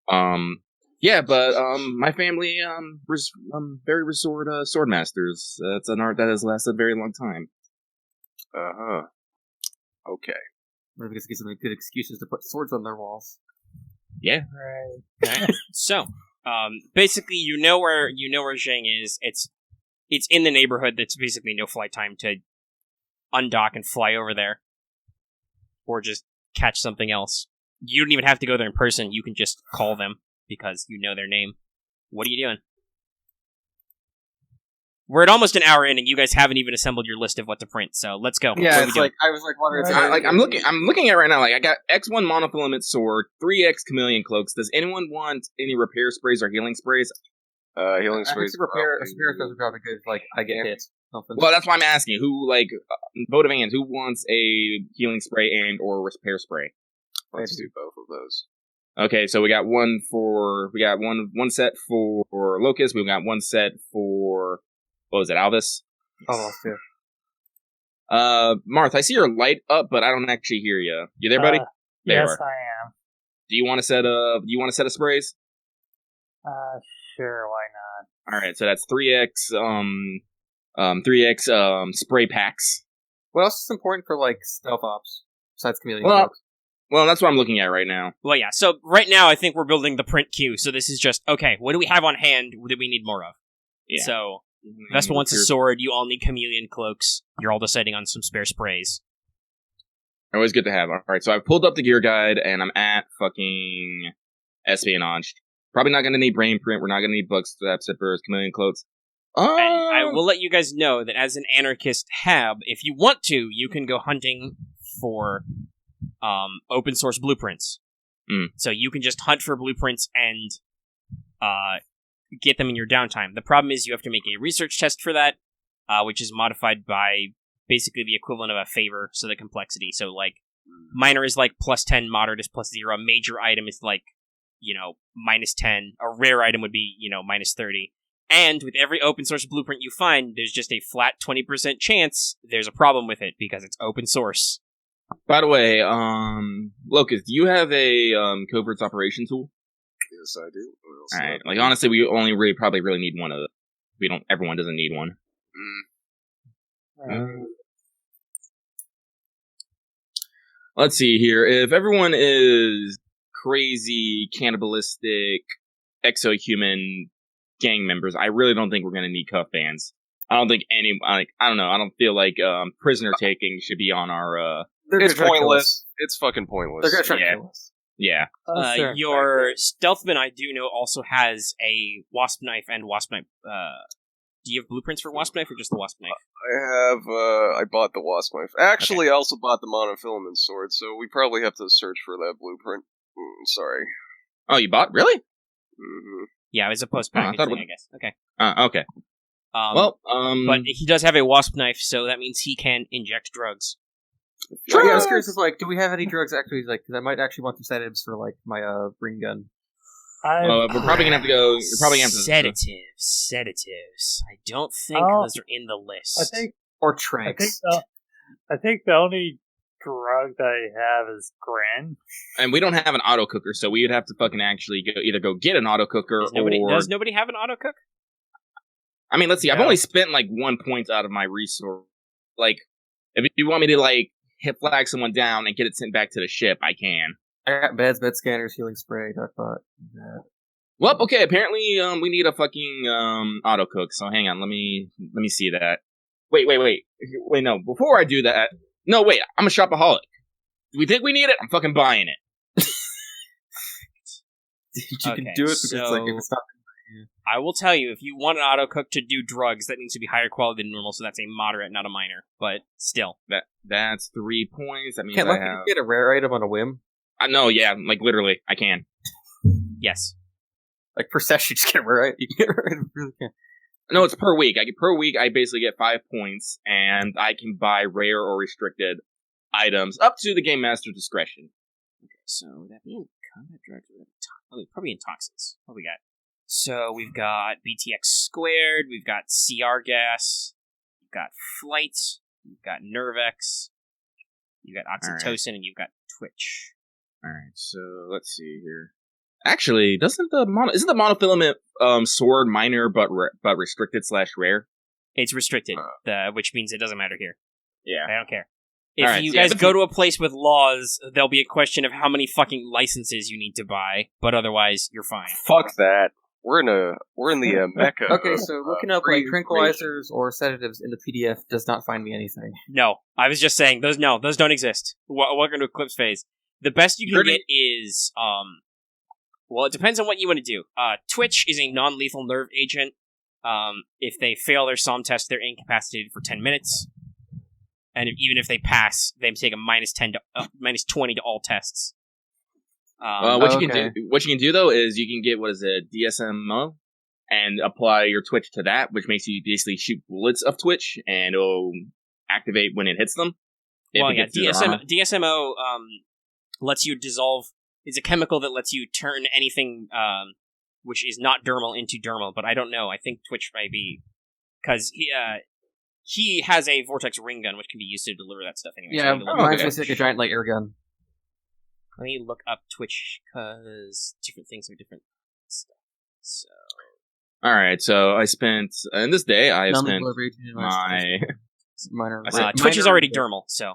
my family very resort sword masters. It's an art that has lasted a very long time. Okay. Maybe because it gives them good excuses to put swords on their walls. Yeah. Right. So. Basically, you know where Zheng is. It's in the neighborhood. That's basically no flight time to undock and fly over there, or just catch something else. You don't even have to go there in person. You can just call them because you know their name. What are you doing? We're at almost an hour in, and you guys haven't even assembled your list of what to print. So let's go. Yeah, it's like I was like wondering. I'm looking at it right now. Like I got X1 monofilament sword, 3X chameleon cloaks. Does anyone want any repair sprays or healing sprays? Healing sprays. Repair sprays are probably good. Like I get hit. Something. Well, that's why I'm asking. Who vote of hands? Who wants a healing spray and or repair spray? Let's do both of those. Okay, so we got one set for Locust. We got one set for. What was it, Alvos? Almost, yeah. Marth, I see your light up, but I don't actually hear you. You there, buddy? There Yes, you are. I am. Do you want a set of sprays? Sure, why not? All right, so that's 3x 3x spray packs. What else is important for like stealth ops besides chameleon? Well, that's what I'm looking at right now. Well, yeah. So right now, I think we're building the print queue. So this is just okay. What do we have on hand that we need more of? Yeah. So. Vespa wants a sword, you all need chameleon cloaks. You're all deciding on some spare sprays. Always good to have. Alright, so I've pulled up the gear guide, and I'm at fucking espionage. Probably not going to need brain print. We're not going to need bug zippers, chameleon cloaks. And I will let you guys know that as an anarchist hab, if you want to, you can go hunting for open source blueprints. So you can just hunt for blueprints and get them in your downtime. The problem is you have to make a research test for that, which is modified by basically the equivalent of a favor, so the complexity. So, like, minor is like +10, moderate is +0, major item is like, -10, a rare item would be, -30. And with every open source blueprint you find, there's just a flat 20% chance there's a problem with it because it's open source. By the way, Locust, do you have a covert operation tool? Yes, I do. Alright, like, honestly, we only probably really need one of them. Everyone doesn't need one. Let's see here. If everyone is crazy, cannibalistic, exohuman gang members, I really don't think we're going to need cuff bands. I don't think I don't know. I don't feel like prisoner taking should be on our. It's pointless. It's fucking pointless. They're gonna try to kill us. Yeah. Your Stealthman, I do know, also has a wasp knife and wasp knife. Do you have blueprints for wasp knife or just the wasp knife? I have. I bought the wasp knife. Actually, I also bought the monofilament sword, so we probably have to search for that blueprint. Sorry. Oh, you bought? Really? Mm-hmm. Yeah, it was a post-package thing, I guess. Okay. Okay. But he does have a wasp knife, so that means he can inject drugs. Yeah, I was curious, do we have any drugs actually, because I might actually want some sedatives for, my, ring gun. We're probably gonna have to go, you're probably gonna have to... Sedatives. I don't think those are in the list. Or tranks. I think the only drug that I have is Gran. And we don't have an auto cooker, so we would have to fucking actually either go get an auto cooker Does nobody have an auto cook? I mean, let's see, I've only spent, 1 point out of my resource. If you want me to, hit flag someone down and get it sent back to the ship, I can. I got beds, bed scanners, healing spray, dark bot. Well, okay, apparently, we need a fucking, auto cook, so hang on, let me see that. Wait, no, before I do that, no, wait, I'm a shopaholic. Do we think we need it? I'm fucking buying it. You can do it because, if it's not... I will tell you, if you want an auto cook to do drugs, that needs to be higher quality than normal, so that's a moderate, not a minor. But still. That's 3 points. That means Can't you get a rare item on a whim? No, yeah, literally, I can. Yes. Per session, you just get a rare item. You can get a rare item, you really can. No, it's per week. Per week, I basically get 5 points, and I can buy rare or restricted items up to the game master's discretion. Okay, so that being combat drugs, probably in toxins. What we got? So we've got BTX squared, we've got CR gas, we've got flight, we've got Nervex, you've got oxytocin, and you've got Twitch. Alright, so let's see here. Actually, isn't the monofilament sword minor but restricted / rare? It's restricted, which means it doesn't matter here. Yeah. I don't care. If you guys go to a place with laws, there'll be a question of how many fucking licenses you need to buy, but otherwise, you're fine. Fuck that. We're in the mecca. Okay, so looking up tranquilizers or sedatives in the PDF does not find me anything. No, I was just saying those don't exist. Welcome to Eclipse phase. The best you can get is well, it depends on what you want to do. Twitch is a non-lethal nerve agent. If they fail their SOM test, they're incapacitated for 10 minutes. And even if they pass, they take a -10 to -20 to all tests. What you can do though is you can get DSMO and apply your Twitch to that, which makes you basically shoot bullets of Twitch and it'll activate when it hits them. Well, yeah, DSMO lets you dissolve. It's a chemical that lets you turn anything which is not dermal into dermal, but I don't know. I think Twitch might be because he has a vortex ring gun which can be used to deliver that stuff anyway. Yeah, mine's just like a giant air gun. Let me look up Twitch, because different things are different stuff. So, alright, so I spent, in this day, Twitch is already dermal, so,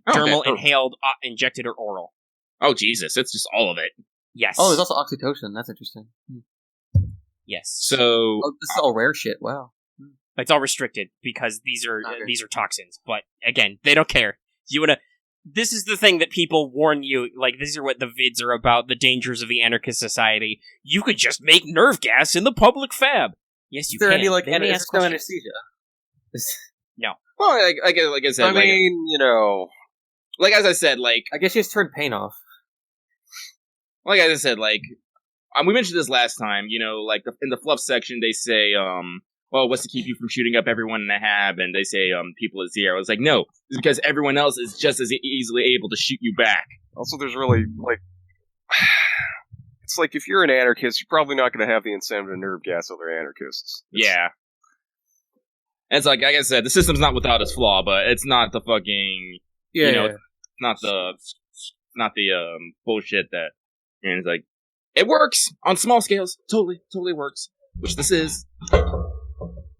dermal, inhaled, injected, or oral. Oh, Jesus, it's just all of it. Yes. Oh, there's also oxytocin, that's interesting. Yes. So... this is all rare shit, wow. It's all restricted, because these are toxins, but, again, they don't care. this is the thing that people warn you, like, these are what the vids are about, the dangers of the anarchist society. You could just make nerve gas in the public fab. Yes, you Is there can. any, like, Any is ask there no questions? anesthesia? No. Well, like I said, I mean, like as I said, like I guess you just turn pain off. like as I said, like we mentioned this last time. Like in the fluff section, they say, well, what's to keep you from shooting up everyone in the hab? And they say, people at 0. It's like, no, it's because everyone else is just as easily able to shoot you back. also there's really, like, it's like if you're an anarchist, you're probably not going to have the incentive to nerve gas other anarchists. Yeah. And it's like I said, the system's not without its flaw, but it's not the fucking, Yeah. not the bullshit that, and it's like, it works on small scales, totally works, which this is.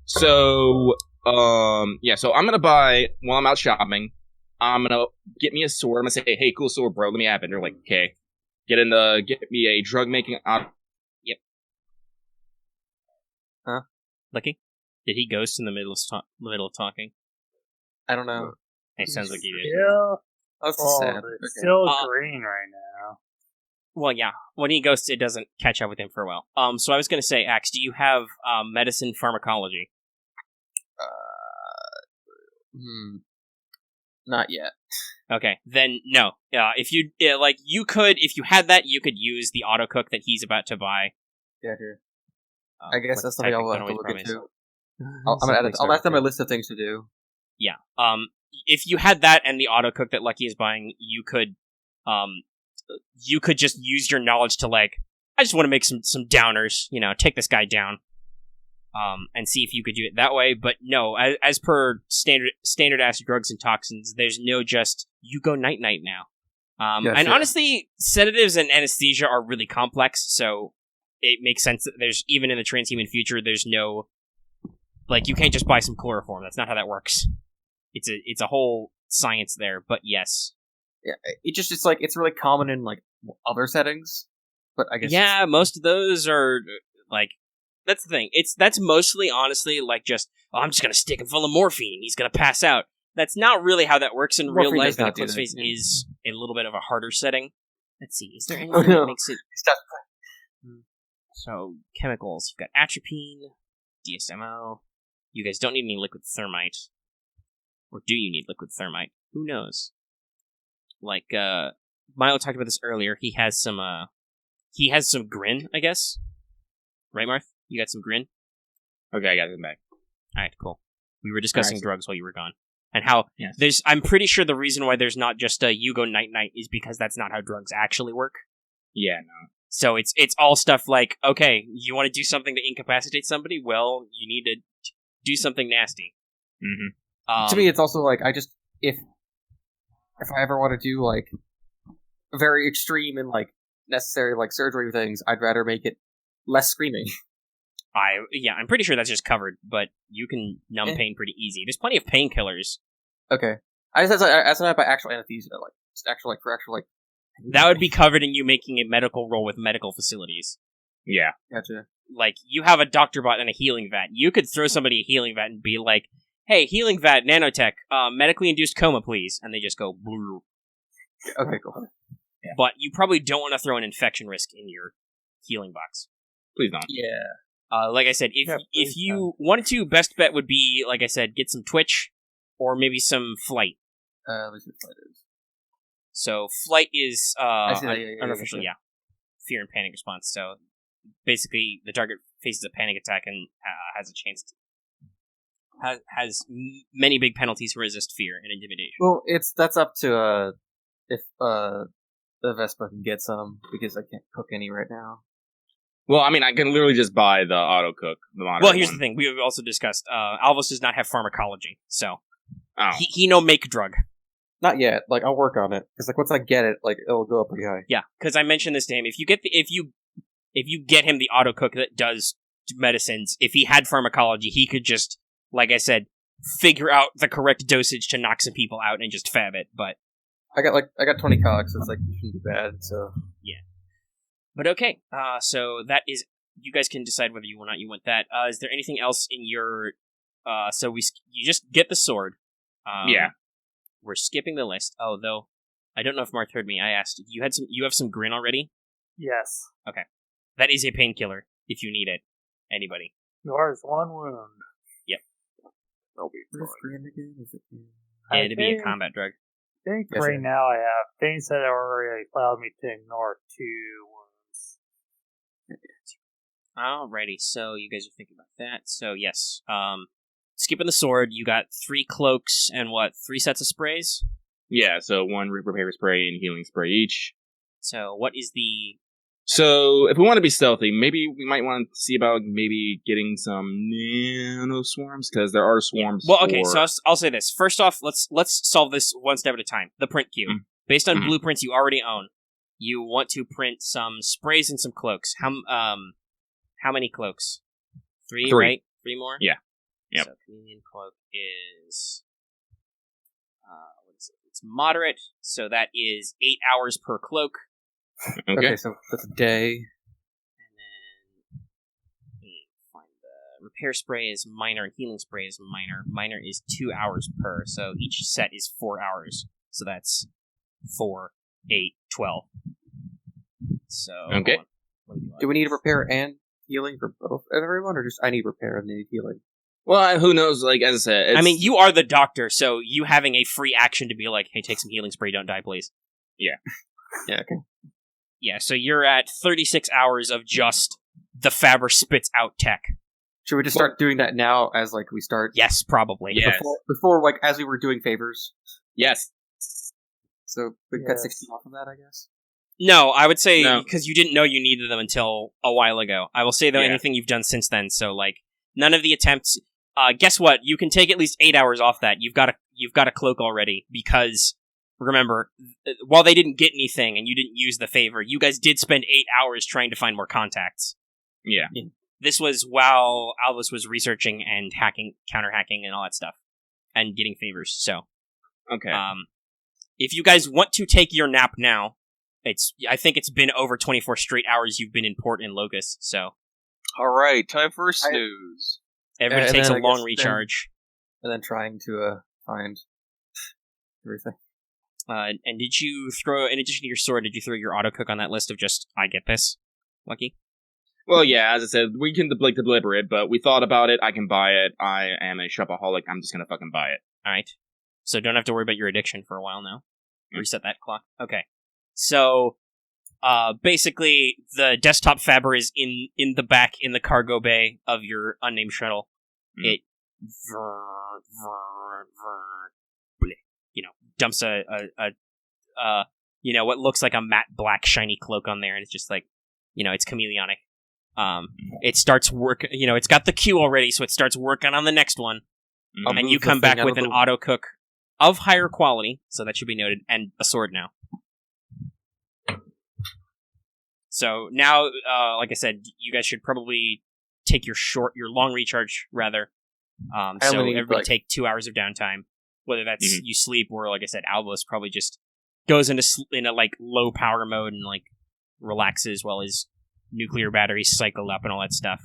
So, so I'm gonna buy, while I'm out shopping, I'm gonna get me a sword. I'm gonna say, hey, cool sword, bro, let me have it. And they're like, okay. Get me a drug making Yep. Huh? Lucky? Did he ghost in the middle of talking? I don't know. It sounds like he did. Yeah. That's Oh, sad. it's Okay. still green right now. Well, yeah. When he ghosts, it doesn't catch up with him for a while. So I was going to say, Axe, do you have medicine pharmacology? Not yet. Okay, then no. If you had that, you could use the auto cook that he's about to buy. Yeah, here. I guess that's something I'll have to look into. I'll I'll add that to my list of things to do. Yeah. If you had that and the auto cook that Lucky is buying, you could just use your knowledge to, like, I just want to make some downers, take this guy down, and see if you could do it that way. But no, as per standard acid drugs and toxins, there's no just you go night now. Gotcha. And honestly, sedatives and anesthesia are really complex, so it makes sense that there's, even in the transhuman future, there's no, like, you can't just buy some chloroform. That's not how that works. It's a whole science there, but yes. Yeah, it's like, it's really common in, like, other settings, but I guess... Yeah, most of those are, like, that's the thing. That's mostly, honestly, like, just, I'm just gonna stick him full of morphine, he's gonna pass out. That's not really how that works in real Morphine life, does and not do Eclipse that, Phase yeah. is a little bit of a harder setting. Let's see, is there anything Oh, no. that makes it... Stop. So, chemicals. You've got atropine, DSMO. You guys don't need any liquid thermite. Or do you need liquid thermite? Who knows? Like, Milo talked about this earlier. He has some grin, I guess. Right, Marth? You got some grin? Okay, I got it back. Alright, cool. We were discussing Alright. drugs while you were gone. And how Yes. I'm pretty sure the reason why there's not just a you go night is because that's not how drugs actually work. Yeah, no. So it's all stuff like, okay, you want to do something to incapacitate somebody? Well, you need to do something nasty. Mm-hmm. To me, it's also like, if I ever want to do, like, very extreme and, like, necessary, like, surgery things, I'd rather make it less screaming. I'm pretty sure that's just covered, but you can numb pain pretty easy. There's plenty of painkillers. Okay. I just asked about actual anesthesia, like, just actual, like, for actual, like... That would be covered in you making a medical role with medical facilities. Yeah. Gotcha. Like, you have a doctor bot and a healing vat. You could throw somebody a healing vat and be like, hey, healing vat, nanotech, medically induced coma, please. And they just go, blue. Okay, cool. Yeah. But you probably don't want to throw an infection risk in your healing box. Please don't. Yeah. Like I said, if please you wanted to, best bet would be, like I said, get some Twitch, or maybe some Flight. At least it's what it is. So Flight is I see that, yeah, unofficial, yeah. fear and panic response. So basically, the target faces a panic attack and has a chance to has many big penalties to resist fear and intimidation. Well, that's up to, if, the Vespa can get some, because I can't cook any right now. Well, I mean, I can literally just buy the auto cook. Well, here's the thing: we also discussed Alvos does not have pharmacology, so Oh. he no make drug. Not yet. Like, I'll work on it. Because, like, once I get it, like, it'll go up pretty high. Yeah, because I mentioned this to him. If you get him the auto cook that does medicines, if he had pharmacology, he could just, like I said, figure out the correct dosage to knock some people out and just fab it. But I got 20 cogs, so it's like, it shouldn't be bad, so... yeah. But okay, so that is, you guys can decide whether you or not you want that. Is there anything else in your, you just get the sword. Yeah. We're skipping the list. Oh, though, I don't know if Marth heard me. I asked, you have some grin already? Yes. That is a painkiller, if you need it. Anybody. Yours one wound. I'll be Where's fine. Grand again? Is it? Yeah, it'd be a combat drug. I think Yes, right sir. now I have things that already allowed me to ignore 2 wounds. Alrighty, so you guys are thinking about that. So yes, skipping the sword, you got 3 cloaks and 3 sets of sprays? Yeah, so 1 repair spray and healing spray each. So what is the... So, if we want to be stealthy, maybe we might want to see about maybe getting some nano swarms, because there are swarms. Well, okay, so I'll say this. First off, let's solve this one step at a time. The print queue. Based on blueprints you already own, you want to print some sprays and some cloaks. How many cloaks? 3, right? 3 more? Yeah. Yep. So, chameleon cloak is... what is it? It's moderate, so that is 8 hours per cloak. Okay. So that's a day. And then let me find the repair spray is minor and healing spray is minor. Minor is 2 hours per, so each set is 4 hours. So that's 4, 8, 12. So Okay. Do we need repair and healing for both of everyone, or just I need repair and they need healing? Well, who knows? Like, as I said, I mean, you are the doctor, so you having a free action to be like, hey, take some healing spray, don't die, please. Yeah, okay. Yeah, so you're at 36 hours of just the Faber spits out tech. Should we just start doing that now as, like, we start? Yes, probably. Yes. Before, like, as we were doing favors? Yes. So we cut Yes. 16 off of that, I guess? No, I would say, No. because you didn't know you needed them until a while ago. I will say, though, Yeah. anything you've done since then, so, like, none of the attempts... guess what? You can take at least 8 hours off that. You've got a cloak already, because... Remember, while they didn't get anything and you didn't use the favor, you guys did spend 8 hours trying to find more contacts. Yeah. This was while Alvos was researching and hacking, counter-hacking and all that stuff. And getting favors, so. Okay. If you guys want to take your nap now, I think it's been over 24 straight hours you've been in port in Locust, so. Alright, time for a snooze. Everybody And takes a then I long guess recharge. And then trying to find everything. And did you throw, in addition to your sword, did you throw your auto-cook on that list of just, I get this? Lucky? Well, yeah, as I said, we can deliberate, but we thought about it. I can buy it. I am a shopaholic. I'm just gonna fucking buy it. Alright. So don't have to worry about your addiction for a while now. Reset that clock. Okay. So, basically, the desktop Faber is in the back, in the cargo bay of your unnamed shuttle. It dumps a what looks like a matte black shiny cloak on there, and it's just like, it's chameleonic. It starts work, it's got the queue already, so it starts working on the next one. I'll And move you the come thing back out with of an the- auto cook of higher quality, so that should be noted, and a sword now. So now, like I said, you guys should probably take your long recharge, rather. So only need, everybody like- take 2 hours of downtime. Whether that's you sleep or, like I said, Alvos probably just goes into like low power mode and like relaxes while his nuclear batteries cycle up and all that stuff.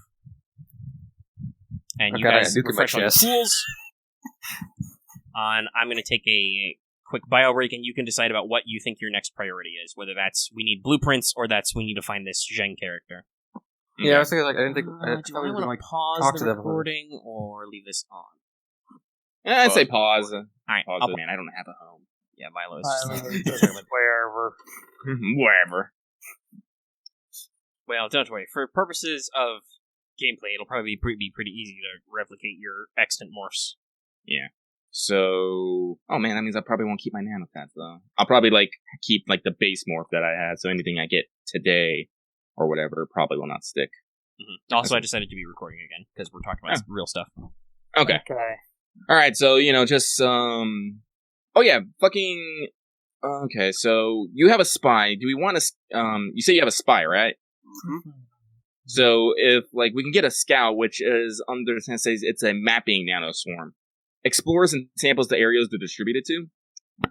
And you Okay, guys nuke in my refresh on the chest. tools. I'm going to take a quick bio break, and you can decide about what you think your next priority is. Whether that's we need blueprints or that's we need to find this Zheng character. Yeah, I was thinking, like, I didn't think... Do I I thought we want were to gonna, like, pause talk the to them. recording or leave this on? I'd say pause. All right, Pause I'll it, man. I don't have a home. Yeah, Milo is I just live just wherever. Wherever. Well, don't worry. For purposes of gameplay, it'll probably be pretty easy to replicate your extant morphs. So, oh man, that means I probably won't keep my nanopads though. I'll probably keep the base morph that I had. So anything I get today or whatever probably will not stick. Mm-hmm. Also, I decided to be recording again because we're talking about real stuff. Okay. Okay. All right. So just Oh yeah, fucking. Okay. So you have a spy. Do we want to? You say you have a spy, right? So if we can get a scout, which is under Sensei's, it's a mapping nanoswarm, explores and samples the areas they're distributed to.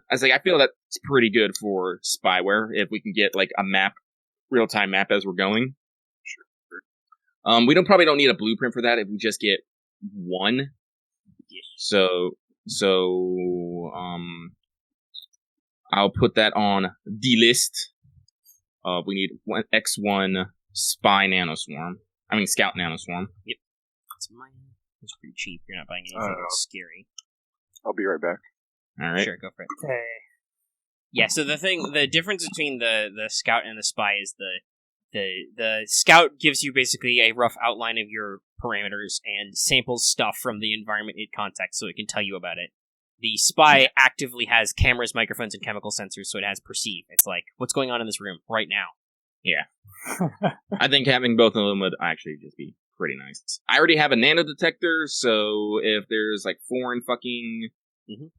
I feel that's pretty good for spyware if we can get a map, real time map as we're going. Sure. We probably don't need a blueprint for that if we just get one. So I'll put that on the list. We need one X1 Spy Nanoswarm. I mean, Scout Nanoswarm. Yep. It's pretty cheap. You're not buying anything scary. I'll be right back. All right. Sure, go for it. Okay. Yeah, so the difference between the Scout and the Spy is the Scout gives you basically a rough outline of your parameters and samples stuff from the environment it contacts so it can tell you about it. The Spy actively has cameras, microphones, and chemical sensors, so it has perceive. It's like, what's going on in this room right now? Yeah. I think having both of them would actually just be pretty nice. I already have a nano detector, so if there's like foreign fucking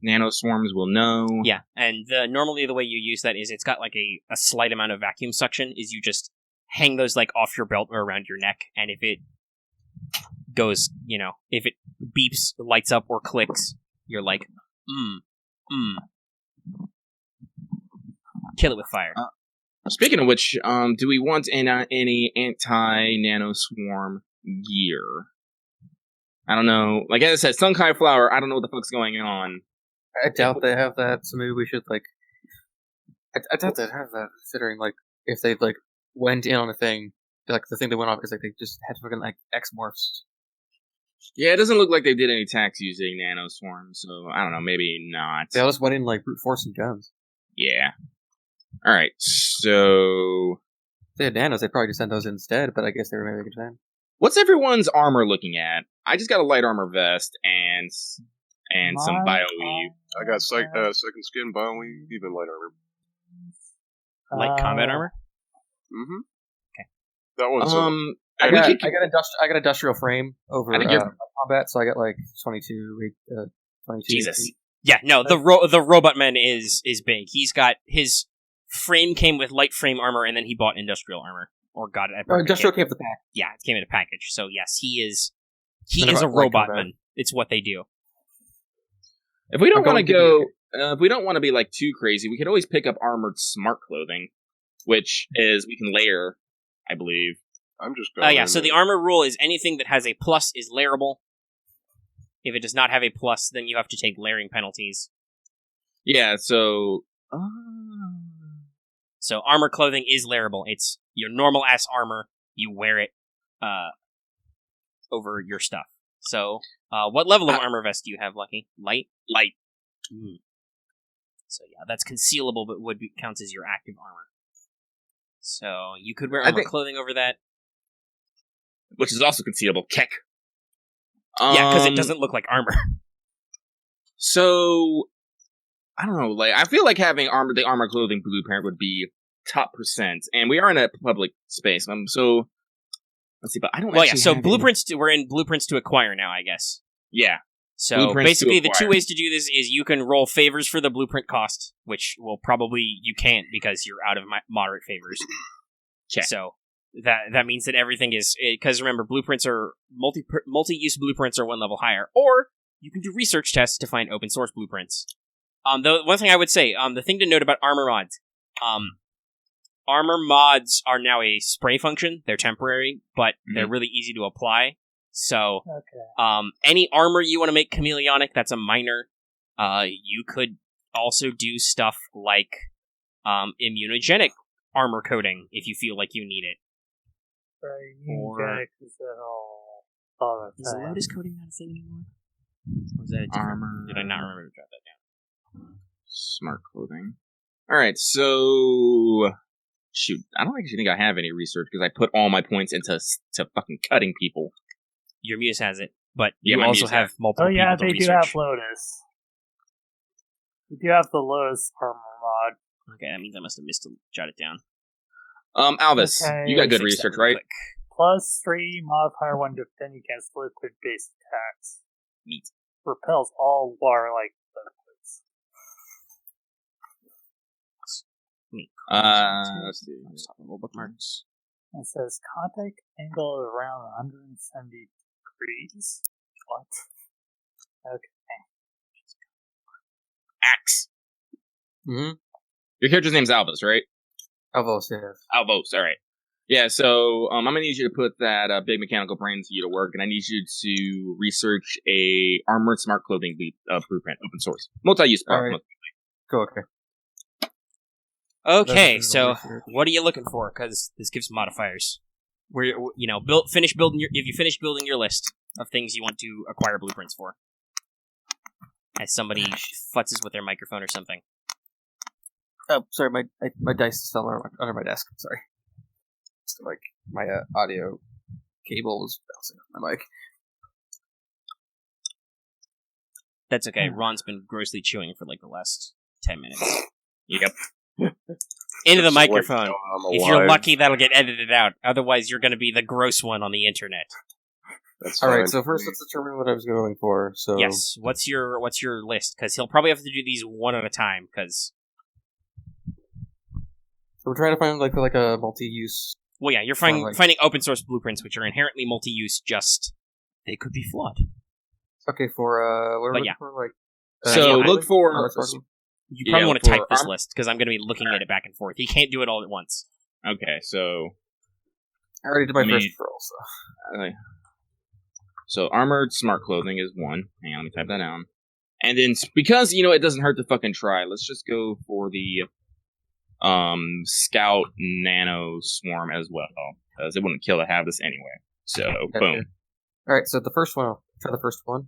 nanoswarms, we'll know. Yeah, and normally the way you use that is it's got like a slight amount of vacuum suction, is you just hang those like off your belt or around your neck, and if it goes, if it beeps, lights up, or clicks, you're like, kill it with fire. Speaking of which, do we want any anti-nanoswarm gear? I don't know. Like I said, Song Cai Flower, I don't know what the fuck's going on. I doubt they have that, so maybe we should, like... I doubt they'd have that, considering, like, if they, like, went in on a thing, like, the thing they went off is, like, they just had fucking, like, X-morphs. Yeah, it doesn't look like they did any attacks using nanoswarms, so I don't know, maybe not. They all just went in, like, brute force and guns. Yeah. Alright, so... If they had nanos, they'd probably just send those instead, but I guess they were maybe concerned. What's everyone's armor looking at? I just got a light armor vest and some bioweave. I got second skin, bioweave, even light armor. Light combat armor? Mm-hmm. Okay. That one's... I got industrial frame over I think you're- combat, so I got like 22. Jesus. Yeah, no, the robot man is big. He's got his frame came with light frame armor, and then he bought industrial armor or got it. Oh, industrial came with the pack. Yeah, it came in a package. So yes, he is Then a light robot combat. man. It's what they do. If we don't I'm want to going go... if we don't want to be like too crazy, we could always pick up armored smart clothing, which is we can layer, I believe. I'm just going Yeah, so the armor rule is anything that has a plus is layerable. If it does not have a plus, then you have to take layering penalties. Yeah, so... So armor clothing is layerable. It's your normal ass armor. You wear it over your stuff. So, what level of armor vest do you have, Lucky? Light? Light. So yeah, that's concealable, but counts as your active armor. So you could wear armor clothing over that. Which is also concealable. Keck. Yeah, because it doesn't look like armor. So, I don't know, like, I feel like having the armor clothing blueprint would be top %, and we are in a public space, so, let's see, but I don't so blueprints, we're in blueprints to acquire now, I guess. Yeah. So, Blueprints basically, to the two acquire. ways to do this is you can roll favors for the blueprint cost, which you can't because you're out of moderate favors. Okay. So, that means that everything is, because remember, blueprints are, multi-use blueprints are one level higher, or you can do research tests to find open source blueprints. The one thing I would say, the thing to note about armor mods, armor mods are now a spray function. They're temporary, but they're really easy to apply. So, any armor you want to make chameleonic, that's a minor. You could also do stuff like immunogenic armor coating if you feel like you need it. Immunogenic is that all? Is the Lotus coating not a thing anymore? Or was that a different Armor. Did I not remember to jot that down? Smart clothing. Alright, so... Shoot, I don't actually think I have any research, because I put all my points into fucking cutting people. Your Muse has it, but Yeah, you my also Muse have multiple Oh yeah, people to they do research. have Lotus. We do have the Lotus armor mod. Okay, that means I must have missed to jot it down. Alvos, Okay. you got good Fix that research, real right? quick. +3 modifier when defending against liquid-based attacks. Neat. Repels all water-like liquids. Neat. Let's see. Let's talk about bookmarks. It says contact angle of around 170 degrees. What? Okay. Axe. Mm-hmm. Your character's name's Alvos, right? Alvos, yes. Alvos, alright. Yeah, so I'm gonna need you to put that big mechanical brain to you to work, and I need you to research a armored smart clothing blueprint, open source. Multi-use part. Alright. Go, okay. Okay, That's so research. what are you looking for? Because this gives modifiers. Finish building if you finish building your list of things you want to acquire blueprints for. As somebody futzes with their microphone or something. Oh, sorry, my dice fell under my desk. Sorry. So, like, my audio cable was bouncing off my mic. That's okay. Ron's been grossly chewing for like the last 10 minutes. Yep. Into the So, microphone. I'm If you're alive. lucky, that'll get edited out. Otherwise, you're going to be the gross one on the internet. That's All right, fine. so first let's determine what I was going for. So Yes. What's your list? Because he'll probably have to do these one at a time. Because we're trying to find like a multi-use. well, yeah, you're finding open source blueprints which are inherently multi-use. Just they could be flawed. Okay, for what are we But looking for? Like, So yeah, look for. You probably Yeah, want to type for this list because I'm going to be looking at it back and forth. He can't do it all at once. Okay, so I already did my I mean- first roll, so so armored smart clothing is one. Hang on, let me type that down. And then because it doesn't hurt to fucking try. Let's just go for the scout nano swarm as well, because it wouldn't kill to have this anyway. So boom. All right, so the first one, I'll try the first one.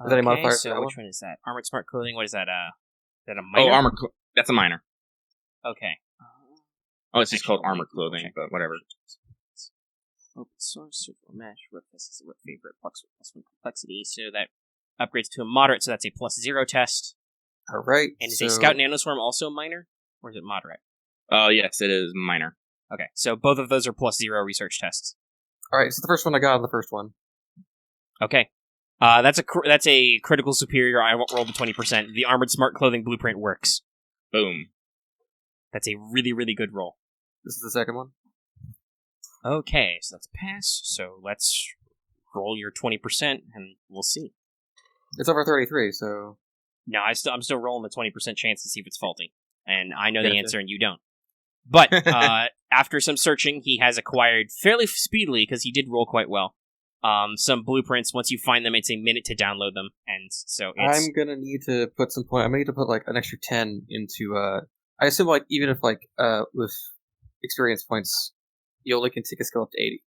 Is there any Okay, modifiers for so that which one is that? Armored smart clothing. What is that? Is that a Oh, minor? that's a minor. Okay. Oh, it's just called Actually, armored clothing, check. but whatever. Open source, super mesh, roughness is a favorite, plus one complexity, so that upgrades to a moderate, so that's a +0 test. All right, And is so a Scout Nanoswarm also minor, or is it moderate? Yes, it is minor. Okay, so both of those are +0 research tests. All right, so the first one I got on the first one. Okay. That's a critical superior. I won't roll the 20%. The armored smart clothing blueprint works. Boom. That's a really, really good roll. This is the second one. Okay, so that's a pass. So let's roll your 20%, and we'll see. It's over 33, so No, I'm still rolling the 20% chance to see if it's faulty, and I know the Gotcha. answer, and you don't. But after some searching, he has acquired fairly speedily because he did roll quite well. Some blueprints. Once you find them, it's a minute to download them, and so it's I'm gonna need to put some point. I'm gonna need to put like an extra 10 into. I assume like even if like with experience points, you only can take a skill up to 80.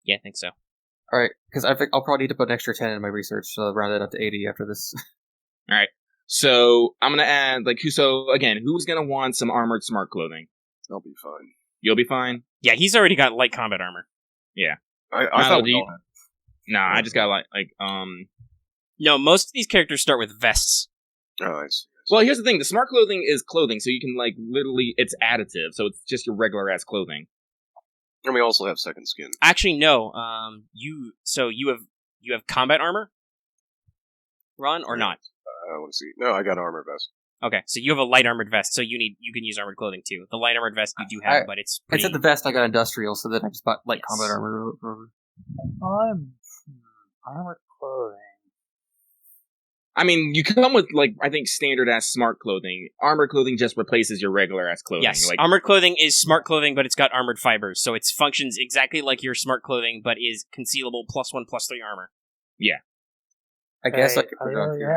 yeah, I think so. All right, because I think I'll probably need to put an extra 10 in my research, so I'll round it up to 80 after this. All right. So I'm gonna add who's gonna want some armored smart clothing? I'll be fine. You'll be fine. Yeah, he's already got light combat armor. I Milo, thought do we you- all had. Nah, I just got No, most of these characters start with vests. Oh, I see. Well, here's the thing: the smart clothing is clothing, so you can literally, it's additive, so it's just your regular ass clothing. And we also have second skin. Actually, no. You have combat armor, Ron, or not? I want to see. No, I got armor vest. Okay, so you have a light armored vest, so you can use armored clothing too. The light armored vest you do have, but it's I pretty... said the vest I got industrial, so then I just bought light Yes. combat armor. Armored clothing. I mean, you come with I think standard ass smart clothing. Armored clothing just replaces your regular ass clothing. Yes, armored clothing is smart clothing, but it's got armored fibers, so it functions exactly like your smart clothing, but is concealable +1/+3 armor. I guess I Hey, could put it on here.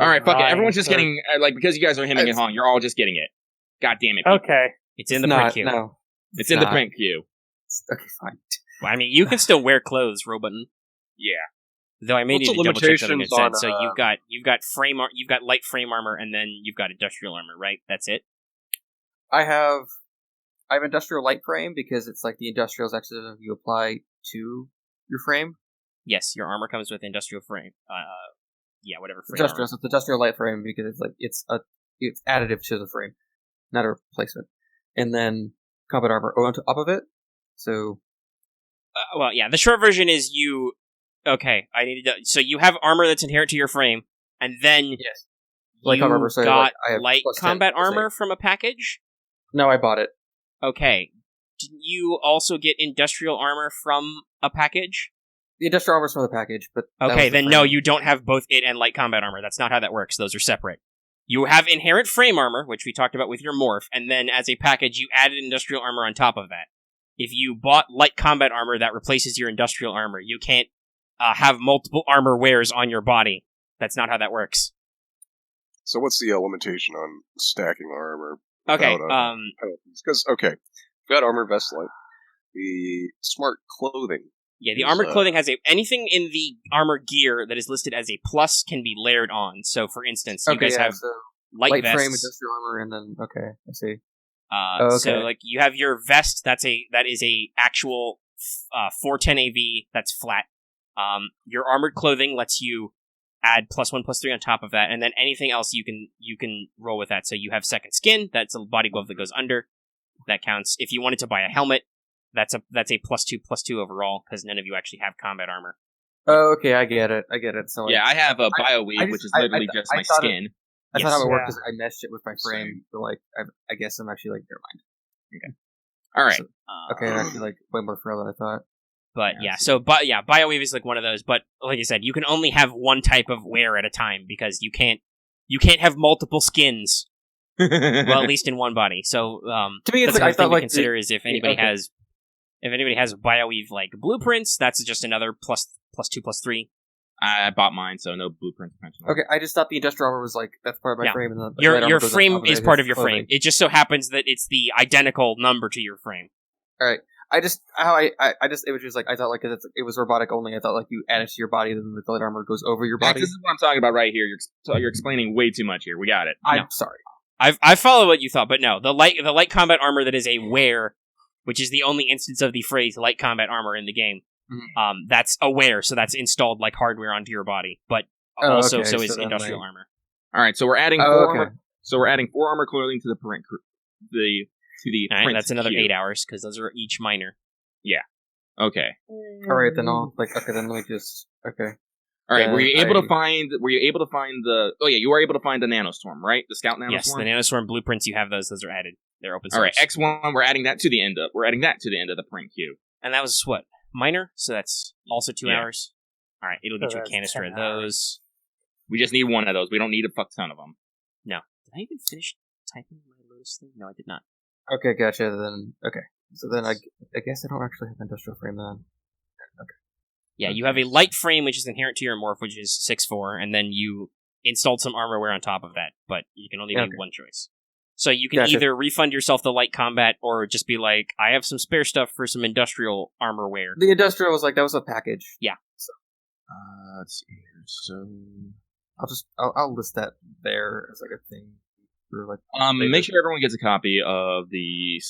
All right, fuck it. fine, Everyone's just sure. getting because you guys are hemming and hawing. You're all just getting it. God damn it! Okay. It's in the It's print not, queue. No, It's in the not. print queue. Okay, fine. Well, I mean, you can still wear clothes, Robotton. Yeah. Though I may What's need the to double check something it limitations said. on, So you've got light frame armor, and then you've got industrial armor, right? That's it. I have industrial light frame because it's like the industrial is actually something you apply to your frame. Yes, your armor comes with industrial frame. Whatever frame Industrial, armor. so it's industrial light frame because it's like it's additive to the frame, not a replacement. And then combat armor on top of it. So The short version is you. Okay, I needed to. So you have armor that's inherent to your frame, and then yes, you Light armor, so, got I have light plus 10, combat plus armor 8. from a package. No, I bought it. Okay, didn't you also get industrial armor from a package? The industrial armor's from the package, but that Okay, was the then no, frame. you don't have both it and light combat armor. That's not how that works. Those are separate. You have inherent frame armor, which we talked about with your morph, and then as a package, you added industrial armor on top of that. If you bought light combat armor, that replaces your industrial armor. You can't have multiple armor wears on your body. That's not how that works. So what's the limitation on stacking armor? Okay. Because we got armor vest light. The smart clothing. Yeah, the armored clothing has anything in the armor gear that is listed as a plus can be layered on. So, for instance, you guys have light frame, vests. industrial armor, and then I see. So, like, you have your vest. That is a actual 410 AV. That's flat. Your armored clothing lets you add +1/+3 on top of that, and then anything else you can roll with that. So you have second skin. That's a body glove that goes under. That counts. If you wanted to buy a helmet, that's a +2/+2 overall because none of you actually have combat armor. Oh, okay, I get it. So yeah, I have a BioWeave, which is literally just my skin. I thought how it worked because I meshed it with my frame. So, like, I guess I'm actually like, never mind. Okay. All right. So, okay, I'm actually like way more frail than I thought. But BioWeave is like one of those. But like I said, you can only have one type of wear at a time because you can't have multiple skins. Well, at least in one body. So to me, it's like I thought like consider is if anybody has BioWeave like blueprints, that's just another +2/+3. I bought mine, so no blueprints. Okay, I just thought the industrial armor was like that's part of my frame. And your frame is part of your frame. It just so happens that it's the identical number to your frame. All right. It was just like I thought like it was robotic only. I thought like you add it to your body, then the light armor goes over your body. This is what I'm talking about right here. You're explaining way too much here. We got it. I'm sorry. I follow what you thought, but no, the light combat armor that is a wear, which is the only instance of the phrase light combat armor in the game. Mm-hmm. That's a wear, so that's installed like hardware onto your body, but so is industrial armor. All right, so we're adding armor. So we're adding 4 armor clothing to the print. All right, that's another 8 hours because those are each minor. Yeah. Okay. All right, then then let me just okay. All right, were you able to find the? Oh yeah, you were able to find the nanostorm, right? The scout nanostorm. Yes, the nanostorm blueprints. You have those. Those are added. They're open source. All right, X1. We're adding that to the end of the print queue. And that was what minor. So that's also 2 hours. All right, it'll get you a canister of those. We just need one of those. We don't need a fuck ton of them. No. Did I even finish typing my Lotus thing? No, I did not. Okay, gotcha. Then so then I guess I don't actually have industrial frame then. Okay. Yeah, you have a light frame which is inherent to your morph, which is 6'4", and then you installed some armor wear on top of that. But you can only make one choice. So you can either refund yourself the light combat, or just be like, I have some spare stuff for some industrial armor wear. The industrial was like that was a package. Yeah. So let's see here. So I'll list that there as like a thing. Make sure everyone gets a copy of the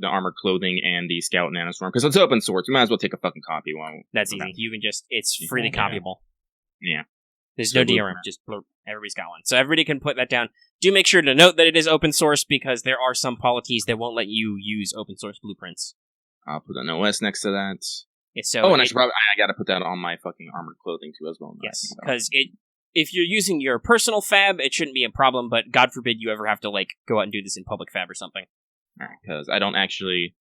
the armored clothing and the scout nanostorm because it's open source. We might as well take a fucking copy. That's easy. You can it's freely copyable. Yeah. There's no DRM. Just blurb. Everybody's got one, so everybody can put that down. Do make sure to note that it is open source because there are some polities that won't let you use open source blueprints. I'll put an OS next to that. Yeah, so and I got to put that on my fucking armored clothing too as well. Yes, because if you're using your personal fab, it shouldn't be a problem, but God forbid you ever have to, like, go out and do this in public fab or something. Alright, because I don't actually...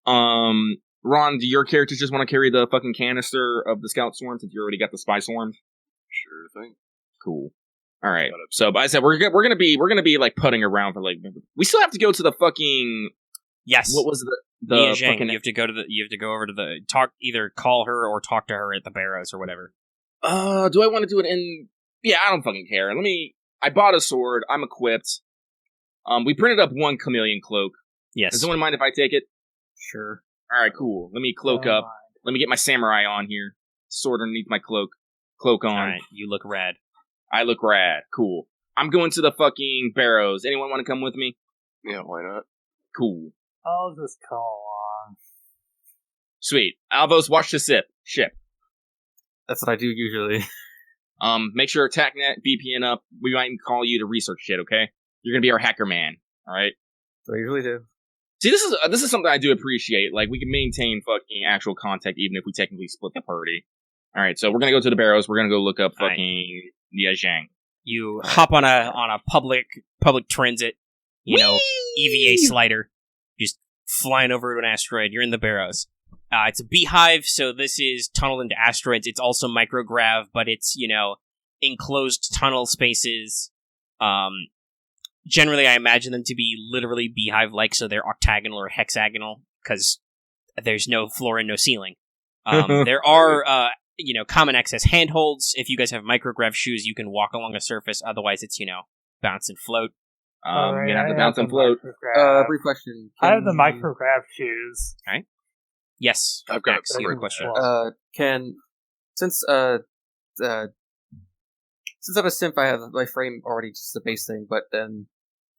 Ron, do your characters just want to carry the fucking canister of the scout swarm since you already got the spy swarm? Sure thing. Cool. Alright, so, but I said, we're gonna be, like, putting around for, like... We still have to go to the fucking... Yes. What was the Nia Zheng, fucking... you have to go over to the... either call her or talk to her at the barrows or whatever. Do I want to do it in... Yeah, I don't fucking care. I bought a sword. I'm equipped. We printed up 1 chameleon cloak. Yes. Does someone mind if I take it? Sure. Alright, cool. Let me cloak up. Let me get my samurai on here. Sword underneath my cloak. Cloak on. Alright, you look rad. I look rad. Cool. I'm going to the fucking barrows. Anyone want to come with me? Yeah, why not? Cool. I'll just come along. Sweet. Alvos, watch the ship. That's what I do usually. Make sure TACnet, VPN up. We might call you to research shit, okay? You're gonna be our hacker man, alright? So I usually do. See, this is something I do appreciate. Like, we can maintain fucking actual contact even if we technically split the party. Alright, so we're gonna go to the barrows. We're gonna go look up fucking Nia Zheng. You hop on a public transit, EVA slider, just flying over to an asteroid. You're in the barrows. It's a beehive, so this is tunneled into asteroids. It's also micrograv, but it's, enclosed tunnel spaces. Generally, I imagine them to be literally beehive-like, so they're octagonal or hexagonal, because there's no floor and no ceiling. There are, common access handholds. If you guys have micrograv shoes, you can walk along a surface. Otherwise, it's, bounce and float. Alright, Gonna have to I bounce the and float. micrograph. Brief question. I have the Can- micrograph shoes. Yes, I've got Max, a you have a blue question. one. Can since since I'm a simp, I have my frame already just the base thing. But then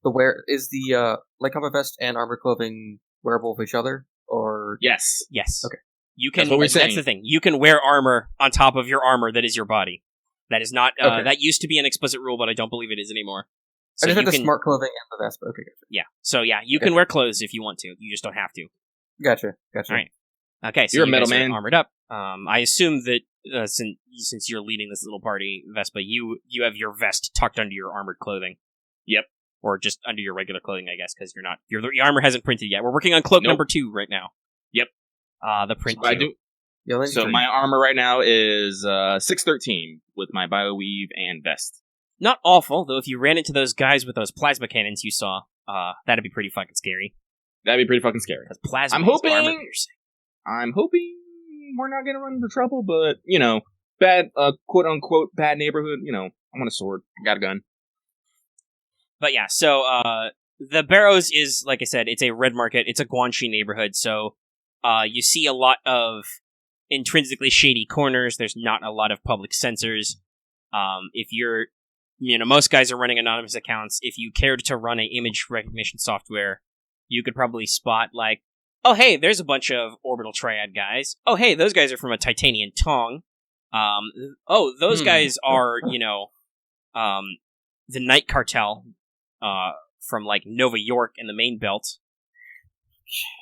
the light combat vest and armor clothing wearable of each other, or Yes. Yes. Okay. You can. That's what we're That's saying. the thing. You can wear armor on top of your armor that is your body. That is not. Okay. That used to be an explicit rule, but I don't believe it is anymore. I just you have the can, smart clothing and the vest. Okay, Yeah. So yeah, you Okay. can wear clothes if you want to. You just don't have to. gotcha. Alright. Okay. So You're a you metal guys are man. armored up. I assume that since you're leading this little party, Vespa, you have your vest tucked under your armored clothing. Yep. Or just under your regular clothing, I guess, because your armor hasn't printed yet. We're working on cloak Nope. number 2 right now. Yep. The print So I 2. do. Yeah, let's So see. my armor right now is 613 with my bioweave and vest. Not awful, though. If you ran into those guys with those plasma cannons you saw, that'd be pretty fucking scary. That'd be pretty fucking scary. Because plasma I'm is hoping- armor piercing. I'm hoping we're not gonna run into trouble, but bad quote unquote bad neighborhood. I want a sword. I got a gun. But yeah, so the Barrows is, like I said, it's a red market. It's a Guanxi neighborhood, so you see a lot of intrinsically shady corners. There's not a lot of public censors. If you're, most guys are running anonymous accounts. If you cared to run a image recognition software, you could probably spot, like, oh, hey, there's a bunch of Orbital Triad guys. Oh, hey, those guys are from a Titanian Tong. Those guys are, the Night Cartel from, like, Nova York and the Main Belt.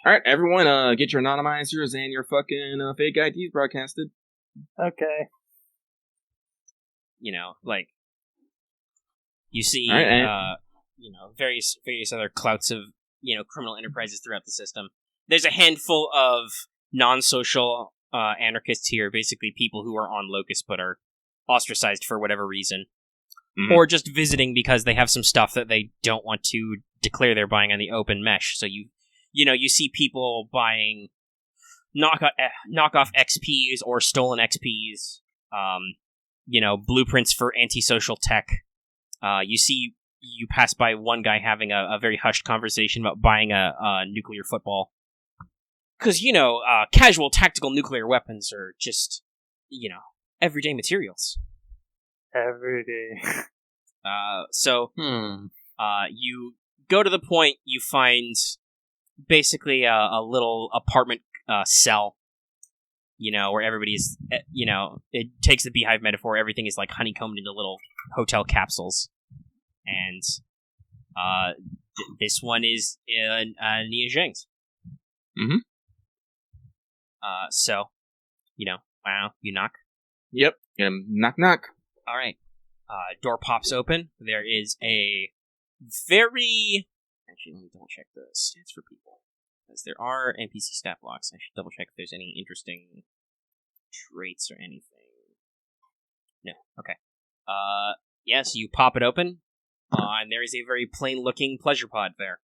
All right, everyone, get your anonymizers and your fucking fake IDs broadcasted. Okay. Like, you see, All right, various other clouts of, criminal enterprises throughout the system. There's a handful of non-social anarchists here, basically people who are on Locust but are ostracized for whatever reason. Mhm. Or just visiting because they have some stuff that they don't want to declare they're buying on the open mesh. So you see people buying knockoff XPs or stolen XPs, blueprints for antisocial tech. You pass by one guy having a very hushed conversation about buying a nuclear football. Because, casual tactical nuclear weapons are just, everyday materials. Every day. You go to the point, you find basically a little apartment cell, where everybody's, it takes the beehive metaphor, everything is like honeycombed into little hotel capsules. And this one is Nia Zheng's. Mhm. You knock. Yep. Knock knock. All right. Door pops open. There is a very... Actually, let me double check the stats for people. Because there are NPC stat blocks. I should double check if there's any interesting traits or anything. No. Okay. Yes, you pop it open. And there is a very plain-looking pleasure pod there.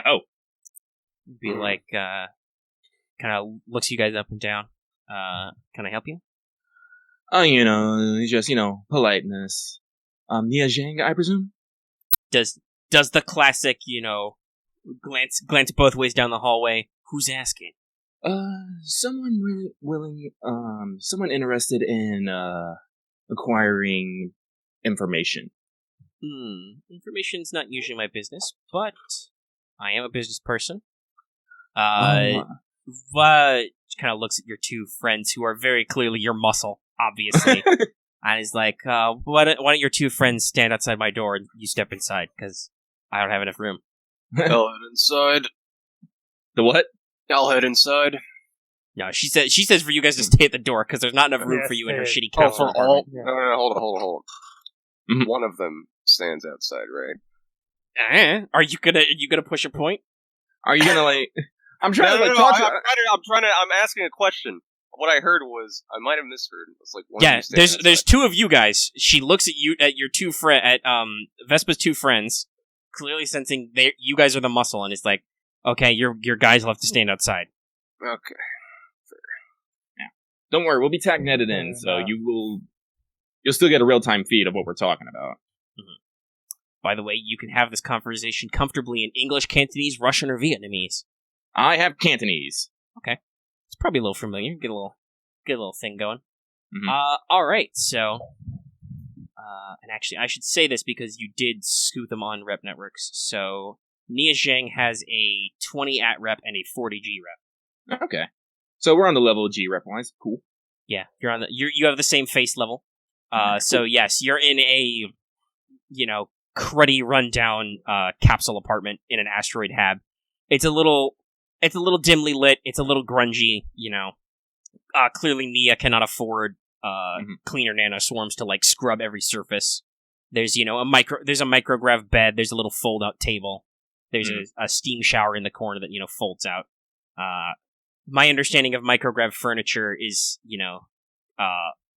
Oh. Be like, kind of looks you guys up and down. Can I help you? Oh, just, politeness. Nia Zheng, I presume? Does the classic, glance both ways down the hallway? Who's asking? Someone really willing, someone interested in, acquiring information. Information's not usually my business, but I am a business person. But kind of looks at your two friends who are very clearly your muscle, obviously. And is like, why don't your two friends stand outside my door and you step inside, because I don't have enough room. I'll head inside. The what? I'll head inside. No, she says for you guys to stay at the door, because there's not enough room for you in her shitty Oh, council for all? apartment. No, hold on. Mhm. One of them stands outside, right? Are you gonna push a point? Are you gonna, I'm trying to, talk to... I'm asking a question. What I heard was, I might have misheard. It's like one of Yeah, you stands there's outside. two of you guys. She looks at you, at your two Vespa's two friends, clearly sensing you guys are the muscle, and it's like, okay, your guys will have to stand outside. Okay. Don't worry, we'll be tag netted in, so you'll still get a real-time feed of what we're talking about. By the way, you can have this conversation comfortably in English, Cantonese, Russian, or Vietnamese. I have Cantonese. It's probably a little familiar. Get a little thing going. Mhm. All right. So, and actually, I should say this because you did scoot them on rep networks. So, Nia Zheng has a 20 at rep and a 40 G rep. Okay. So we're on the level of G rep wise. Cool. Yeah, you're on the you have the same face level. So yes, you're in a cruddy rundown capsule apartment in an asteroid hab. It's a little dimly lit. It's a little grungy. Clearly Nia cannot afford cleaner nanoswarms to like scrub every surface. There's a micrograv bed. There's a little fold out table. There's a steam shower in the corner that folds out. My understanding of micrograv furniture is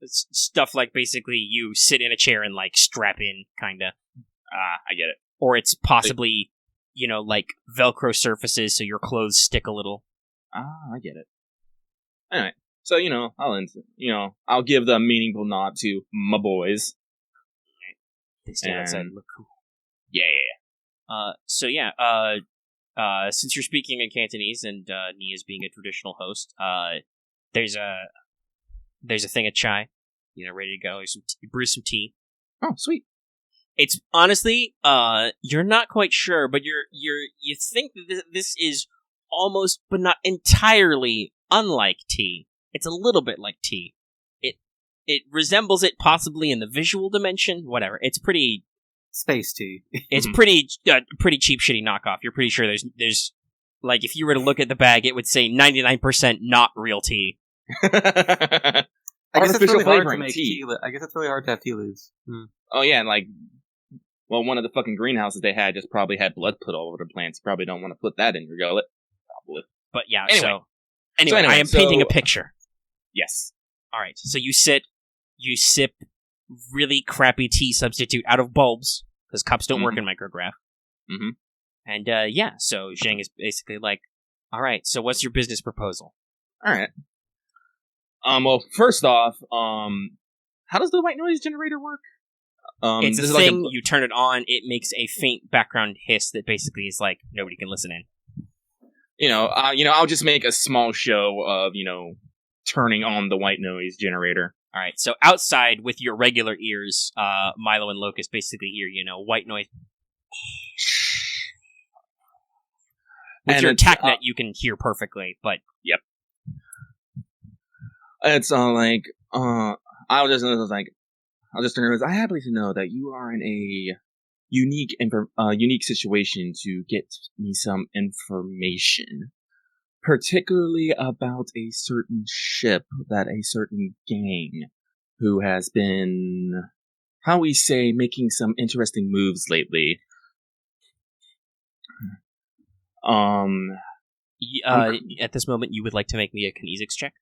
stuff like basically you sit in a chair and like strap in kinda. I get it. Or it's possibly like Velcro surfaces so your clothes stick a little. I get it. Anyway, so I'll give the meaningful nod to my boys. They stand outside and look cool. Yeah. So yeah, since you're speaking in Cantonese and Nia's being a traditional host, there's a thing of chai, ready to go. You brew some tea. Oh, sweet. It's honestly, you're not quite sure, but you think that this is almost, but not entirely, unlike tea. It's a little bit like tea. It resembles it possibly in the visual dimension. Whatever. It's pretty Space tea. It's pretty cheap, shitty knockoff. You're pretty sure there's like if you were to look at the bag, it would say 99% not real tea. I guess it's Artificial really hard to flavoring make tea. I guess it's really hard to have tea leaves. Oh yeah, and one of the fucking greenhouses they had just probably had blood put all over the plants. You probably don't want to put that in your gullet. Probably. But yeah, Anyway, I am painting a picture. Yes. All right, so you sip really crappy tea substitute out of bulbs because cups don't work in micrograv. Mm-hmm. And so Zheng is basically like, all right, so what's your business proposal? All right. Well, first off, how does the white noise generator work? It's a thing. You turn it on, it makes a faint background hiss that basically is like nobody can listen in. I'll just make a small show of turning on the white noise generator. All right, so outside with your regular ears, Milo and Locust basically hear, white noise. With your TACnet, you can hear perfectly, but... Yep. It's I'll just turn around. I happen to know that you are in a unique situation to get me some information. Particularly about a certain ship that a certain gang who has been, how we say, making some interesting moves lately. At this moment, you would like to make me a kinesics check?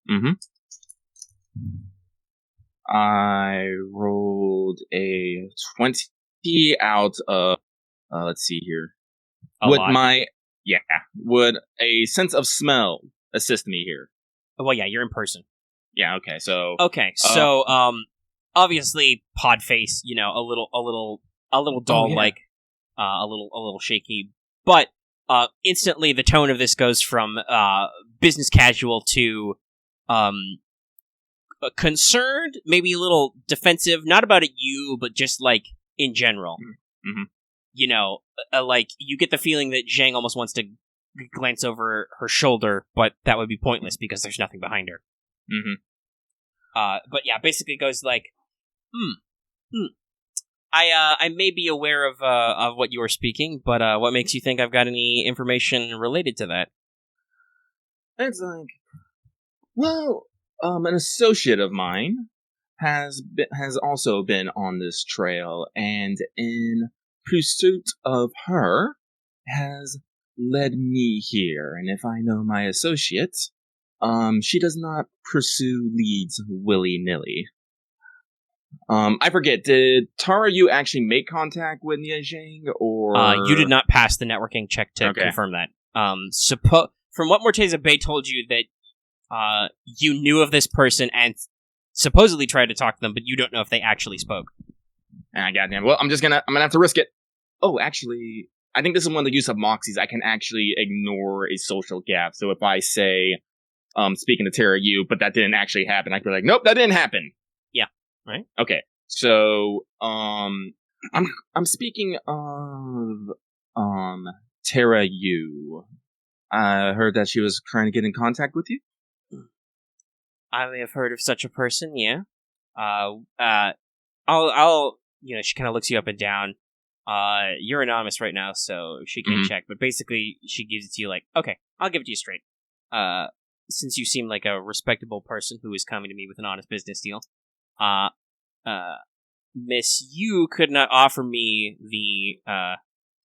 Mm-hmm. I rolled a 20 out of, let's see here. Would a sense of smell assist me here? Well, yeah, you're in person. Yeah, okay, so... Obviously, Podface, a little doll-like, a little shaky, but, instantly the tone of this goes from, business casual to, concerned, maybe a little defensive, not about you, but just, like, in general. Mm-hmm. You get the feeling that Zheng almost wants to glance over her shoulder, but that would be pointless because there's nothing behind her. Mm-hmm. But yeah, basically goes like, I may be aware of what you are speaking, but what makes you think I've got any information related to that? It's like, well, an associate of mine has also been on this trail, and in pursuit of her has led me here. And if I know my associate, she does not pursue leads willy-nilly. I forget, did Tara, you actually make contact with Nia Zheng, or... You did not pass the networking check to confirm that. From what Morteza Bay told you, that you knew of this person and supposedly tried to talk to them, but you don't know if they actually spoke. Goddamn. Well, I'm gonna have to risk it. Oh, actually, I think this is one of the use of Moxies. I can actually ignore a social gap. So if I say, speaking to Tara, but that didn't actually happen, I can be like, nope, that didn't happen. Yeah. Right. Okay. So, I'm speaking of, Tara Yu. I heard that she was trying to get in contact with you. I may have heard of such a person, yeah. She kind of looks you up and down. You're anonymous right now, so she can't check, but basically she gives it to you like, okay, I'll give it to you straight. Since you seem like a respectable person who is coming to me with an honest business deal, Miss Yu could not offer me the,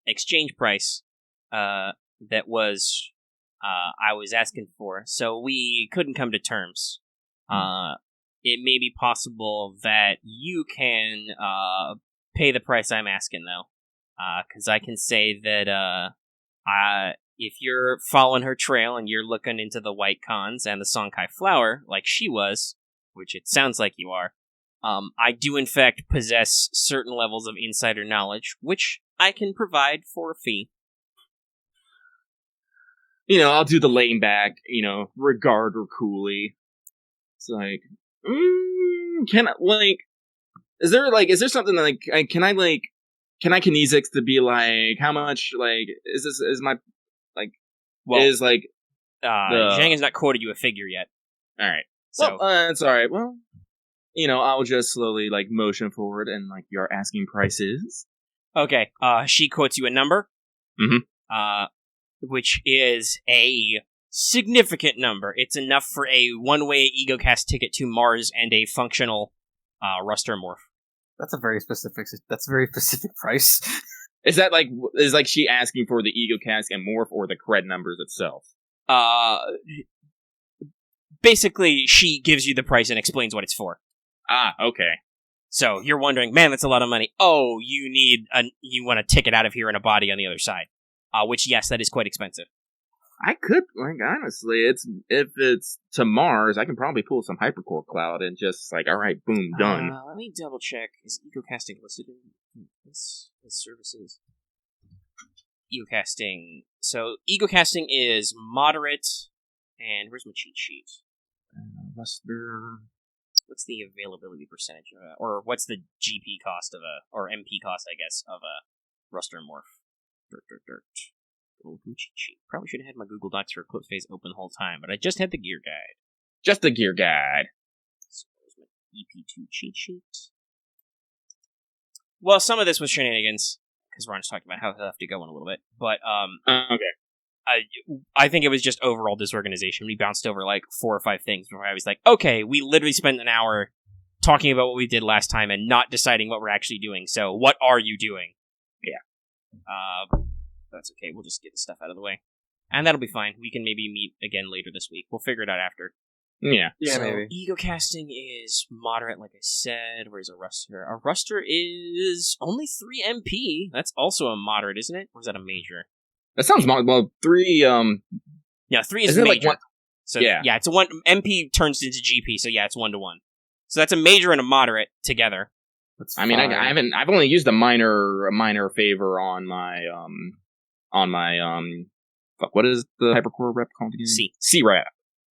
exchange price, that was, I was asking for, so we couldn't come to terms. It may be possible that you can pay the price I'm asking, though. Because I can say that if you're following her trail and you're looking into the White Cons and the Song Cai Flower, like she was, which it sounds like you are, I do in fact possess certain levels of insider knowledge, which I can provide for a fee. I'll do the laying back, regard her coolly. It's like, is there something that, can I kinesics to be like, how much, Zhang has not quoted you a figure yet. Alright. So, well, it's alright. Well, I'll just slowly, motion forward and, you're asking prices. Okay, she quotes you a number. Mm-hmm. Which is a significant number. It's enough for a one-way EgoCast ticket to Mars and a functional Ruster morph. That's a very specific price. Is that she asking for the EgoCast and morph or the cred numbers itself? Basically, she gives you the price and explains what it's for. Ah, okay. So you're wondering, man, that's a lot of money. Oh, you want a ticket out of here and a body on the other side. Which, yes, that is quite expensive. I could, honestly, if it's to Mars, I can probably pull some hypercore cloud and just, alright, boom, done. Let me double check. Is EgoCasting listed in this services? EgoCasting. So, EgoCasting is moderate, and where's my cheat sheet? Vesper. What's the availability percentage or what's the GP cost or MP cost, I guess, of a Ruster morph? Dirt. Cheat sheet. Probably should have had my Google Docs for Eclipse phase open the whole time, but I just had the gear guide. Just the gear guide. So where's my EP2 cheat sheet? Well, some of this was shenanigans, because Ron's talking about how he'll have to go in a little bit, but, okay. I think it was just overall disorganization. We bounced over 4 or 5 things before I was like, okay, we literally spent an hour talking about what we did last time and not deciding what we're actually doing, so what are you doing? Yeah. That's okay. We'll just get the stuff out of the way. And that'll be fine. We can maybe meet again later this week. We'll figure it out after. Yeah. Yeah, so, maybe. EgoCasting is moderate, like I said. Where's a Ruster? A Ruster is only 3 MP. That's also a moderate, isn't it? Or is that a major? That sounds well, 3, Yeah, 3 is isn't major. it one? So, yeah, it's a 1... MP turns into GP, so yeah, it's 1-1. So that's a major and a moderate together. That's I mean, I've only used a minor favor on my, what is the hypercore rep called again? C rep.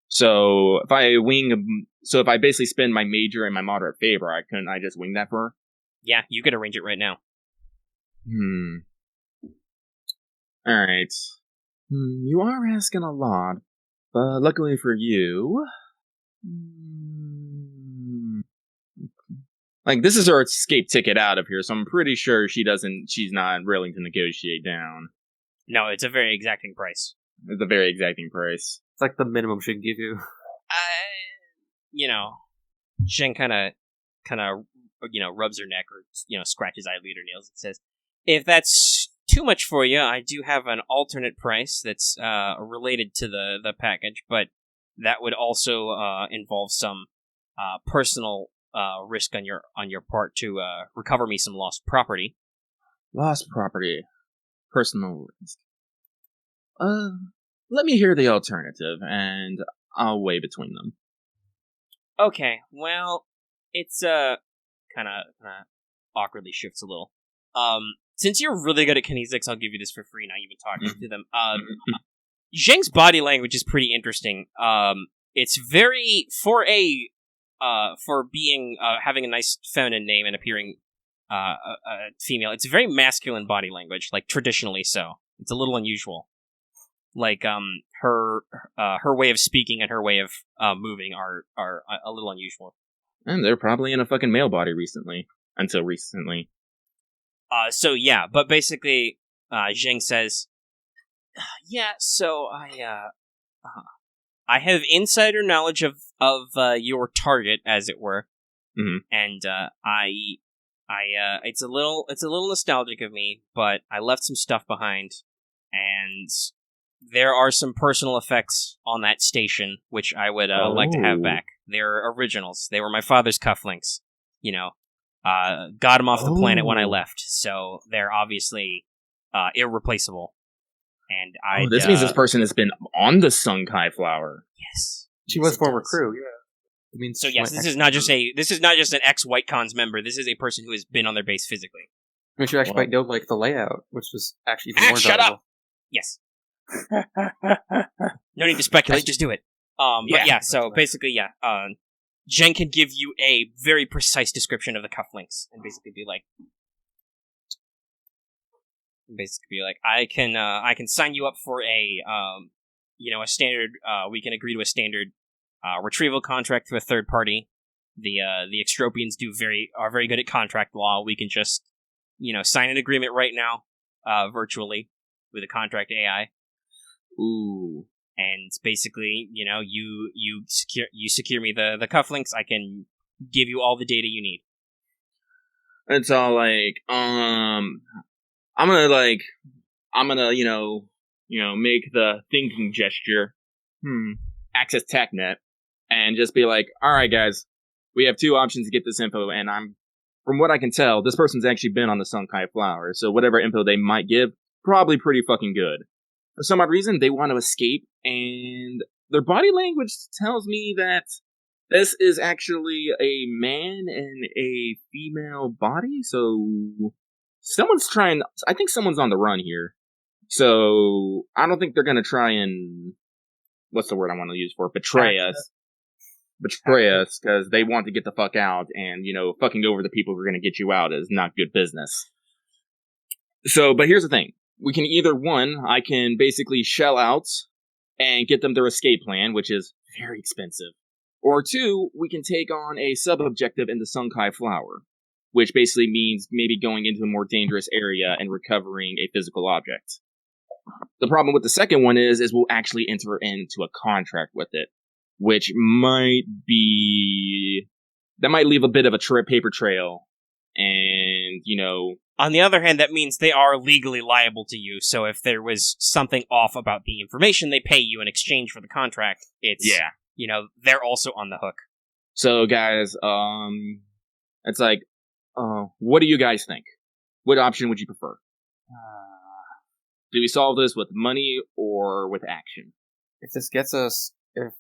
So if I basically spend my major and my moderate favor, couldn't I just wing that for her? Yeah, you could arrange it right now. Alright. You are asking a lot, but luckily for you, this is her escape ticket out of here, so I'm pretty sure she's not willing to negotiate down. No, it's a very exacting price. It's a very exacting price. It's like the minimum she can give you. Zheng kind of, rubs her neck or, scratches eyelid or nails and says, if that's too much for you, I do have an alternate price that's related to the package, but that would also involve some personal risk on your part to recover me some lost property. Lost property. Personal risk. Let me hear the alternative, and I'll weigh between them. Okay, well, it's kind of awkwardly shifts a little. Since you're really good at kinesics, I'll give you this for free. Now you've been talking to them. Zheng's body language is pretty interesting. It's very for being having a nice feminine name and appearing female. It's very masculine body language, like traditionally so. It's a little unusual. Like her way of speaking and her way of moving are a little unusual. And they're probably in a fucking male body until recently. So yeah, but basically, Zheng says, "Yeah, so I have insider knowledge of your target, as it were, and it's a little nostalgic of me, but I left some stuff behind, and there are some personal effects on that station which I would like to have back. They're originals. They were my father's cufflinks. You know, got him off the planet when I left, so they're obviously irreplaceable. And this means this person has been on the Song Cai Flower. Yes, she was former crew. Yeah. I mean, so yes, this is not just an ex-White Cons member. This is a person who has been on their base physically. I mean, she actually might know like the layout, which was actually even more shut valuable. up. Yes. No need to speculate. Just do it. But yeah. So basically, yeah. Zheng can give you a very precise description of the cufflinks, and basically be like, I can sign you up for a standard. We can agree to a standard retrieval contract through a third party. The Extropians are very good at contract law. We can just sign an agreement right now, virtually, with a contract AI. Ooh. And basically, you secure me the cufflinks. I can give you all the data you need. It's all like, I'm gonna make the thinking gesture, access TechNet, and just be like, all right, guys, we have two options to get this info, and from what I can tell, this person's actually been on the Song Cai Flower, so whatever info they might give, probably pretty fucking good. For some odd reason, they want to escape, and their body language tells me that this is actually a man in a female body, so I think someone's on the run here. So, I don't think they're gonna try and, what's the word I want to use for it? Betray us, because they want to get the fuck out, and, fucking over the people who are gonna get you out is not good business. So, but here's the thing. We can either, one, I can basically shell out and get them their escape plan, which is very expensive. Or two, we can take on a sub-objective in the Song Cai Flower, which basically means maybe going into a more dangerous area and recovering a physical object. The problem with the second one is we'll actually enter into a contract with it, which might leave a bit of a paper trail, and, On the other hand, that means they are legally liable to you, so if there was something off about the information they pay you in exchange for the contract, they're also on the hook. So, guys, it's like, what do you guys think? What option would you prefer? Do we solve this with money or with action? If this gets us a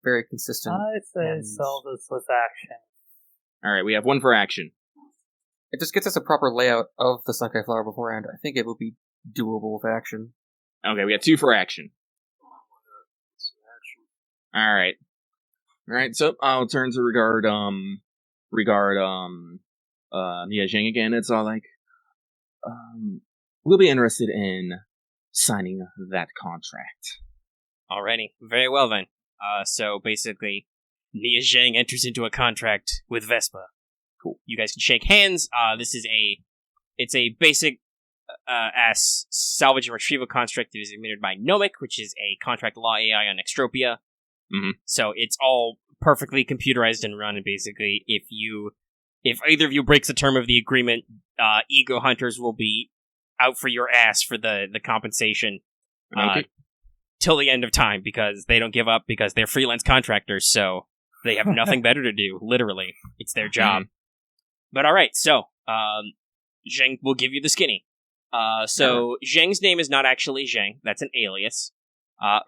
very consistent... I say solve this with action. Alright, we have one for action. If this gets us a proper layout of the Song Cai Flower beforehand, I think it would be doable with action. Okay, we got two for action. Alright, so I'll turn to regard Nia Zheng again. It's all like, we'll be interested in signing that contract. Alrighty, very well then. So basically, Nia Zheng enters into a contract with Vesper. Cool. You guys can shake hands. It's a basic ass salvage and retrieval construct that is administered by Nomic, which is a contract law AI on Extropia. Mm-hmm. So it's all perfectly computerized and run, and basically, if either of you breaks the term of the agreement, ego hunters will be out for your ass for the compensation till the end of time, because they don't give up, because they're freelance contractors, so they have nothing better to do, literally. It's their job. But alright, so Zheng will give you the skinny. So Zheng's name is not actually Zheng, that's an alias.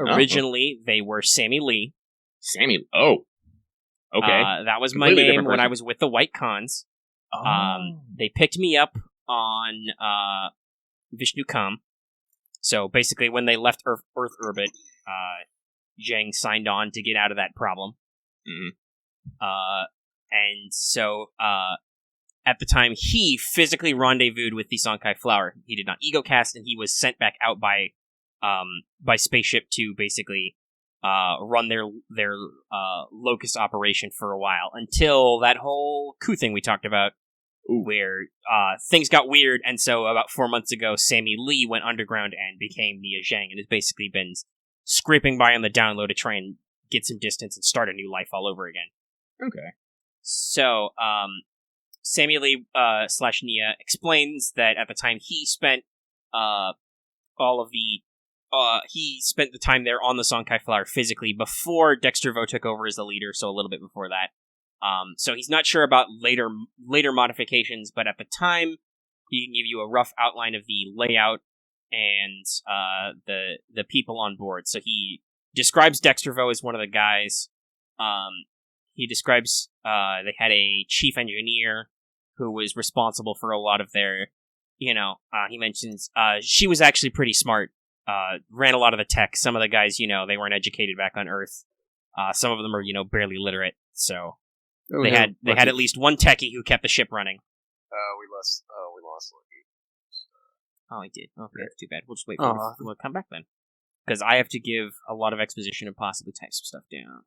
Originally, they were Sammy Lee. Sammy? Oh. Okay. That was my Completely name different when I person. was with the White Cons. Oh. They picked me up on Vishnu Kam. So basically, when they left Earth orbit, Zheng signed on to get out of that problem. Mhm. And so at the time, he physically rendezvoused with the Song Cai Flower. He did not ego cast, and he was sent back out by spaceship to basically run their Locust operation for a while until that whole coup thing we talked about, where things got weird. And so about 4 months ago, Sammy Lee went underground and became Nia Zheng, and has basically been scraping by on the download to try and get some distance and start a new life all over again. Okay. So, Sammy Lee / Nia explains that at the time he spent he spent the time there on the Song Cai Flower physically before Dexter Vo took over as the leader, so a little bit before that. So he's not sure about later modifications, but at the time he can give you a rough outline of the layout and the people on board. So he describes Dexter Vo as one of the guys. He describes they had a chief engineer who was responsible for a lot of their, he mentions she was actually pretty smart, ran a lot of the tech. Some of the guys, they weren't educated back on Earth. Some of them are, barely literate. So they had at least one techie who kept the ship running. We lost Lucky. Oh, he did. Okay, that's too bad. We'll just wait for him. We'll come back then. Because I have to give a lot of exposition and possibly type some stuff down.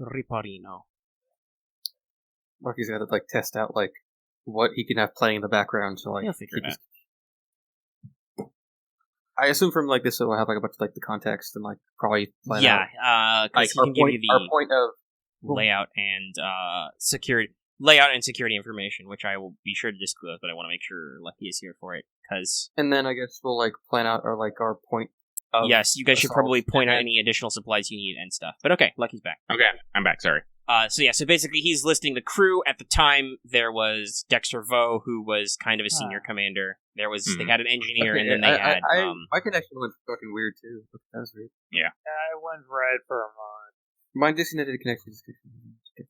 Riparino. Lucky's got to test out what he can have playing in the background to He'll figure it out. I assume from this it'll have a bunch of the context and probably plan out. Yeah, because he can give you the our point of layout and security information, which I will be sure to disclose, but I want to make sure Lucky is here for it. And then I guess we'll plan out our point. Yes, you guys should probably point out and any additional supplies you need and stuff. But okay, Lucky's back. Okay, I'm back. Sorry. So basically he's listing the crew. At the time, there was Dexter Vo, who was kind of a senior commander. There was they had an engineer, and then they had my connection went fucking weird too. That was weird. Yeah. I went red for a moment. Mine disconnected connection.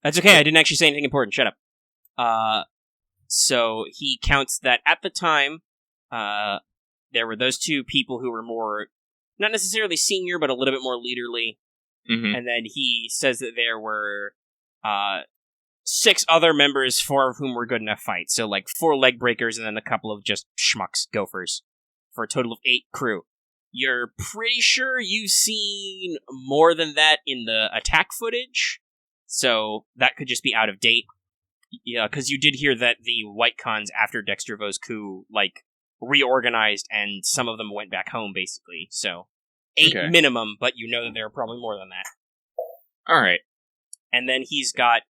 That's okay. I didn't actually say anything important. Shut up. So he counts that at the time, there were those two people who were more, not necessarily senior, but a little bit more leaderly. Mm-hmm. And then he says that there were 6 other members, 4 of whom were good enough fights. So 4 leg breakers and then a couple of just schmucks, gophers, for a total of 8 crew. You're pretty sure you've seen more than that in the attack footage, so that could just be out of date. Yeah, because you did hear that the White Cons, after Dexter Vo's coup, reorganized, and some of them went back home, basically. So 8 minimum, but you know that there are probably more than that. All right. And then he's got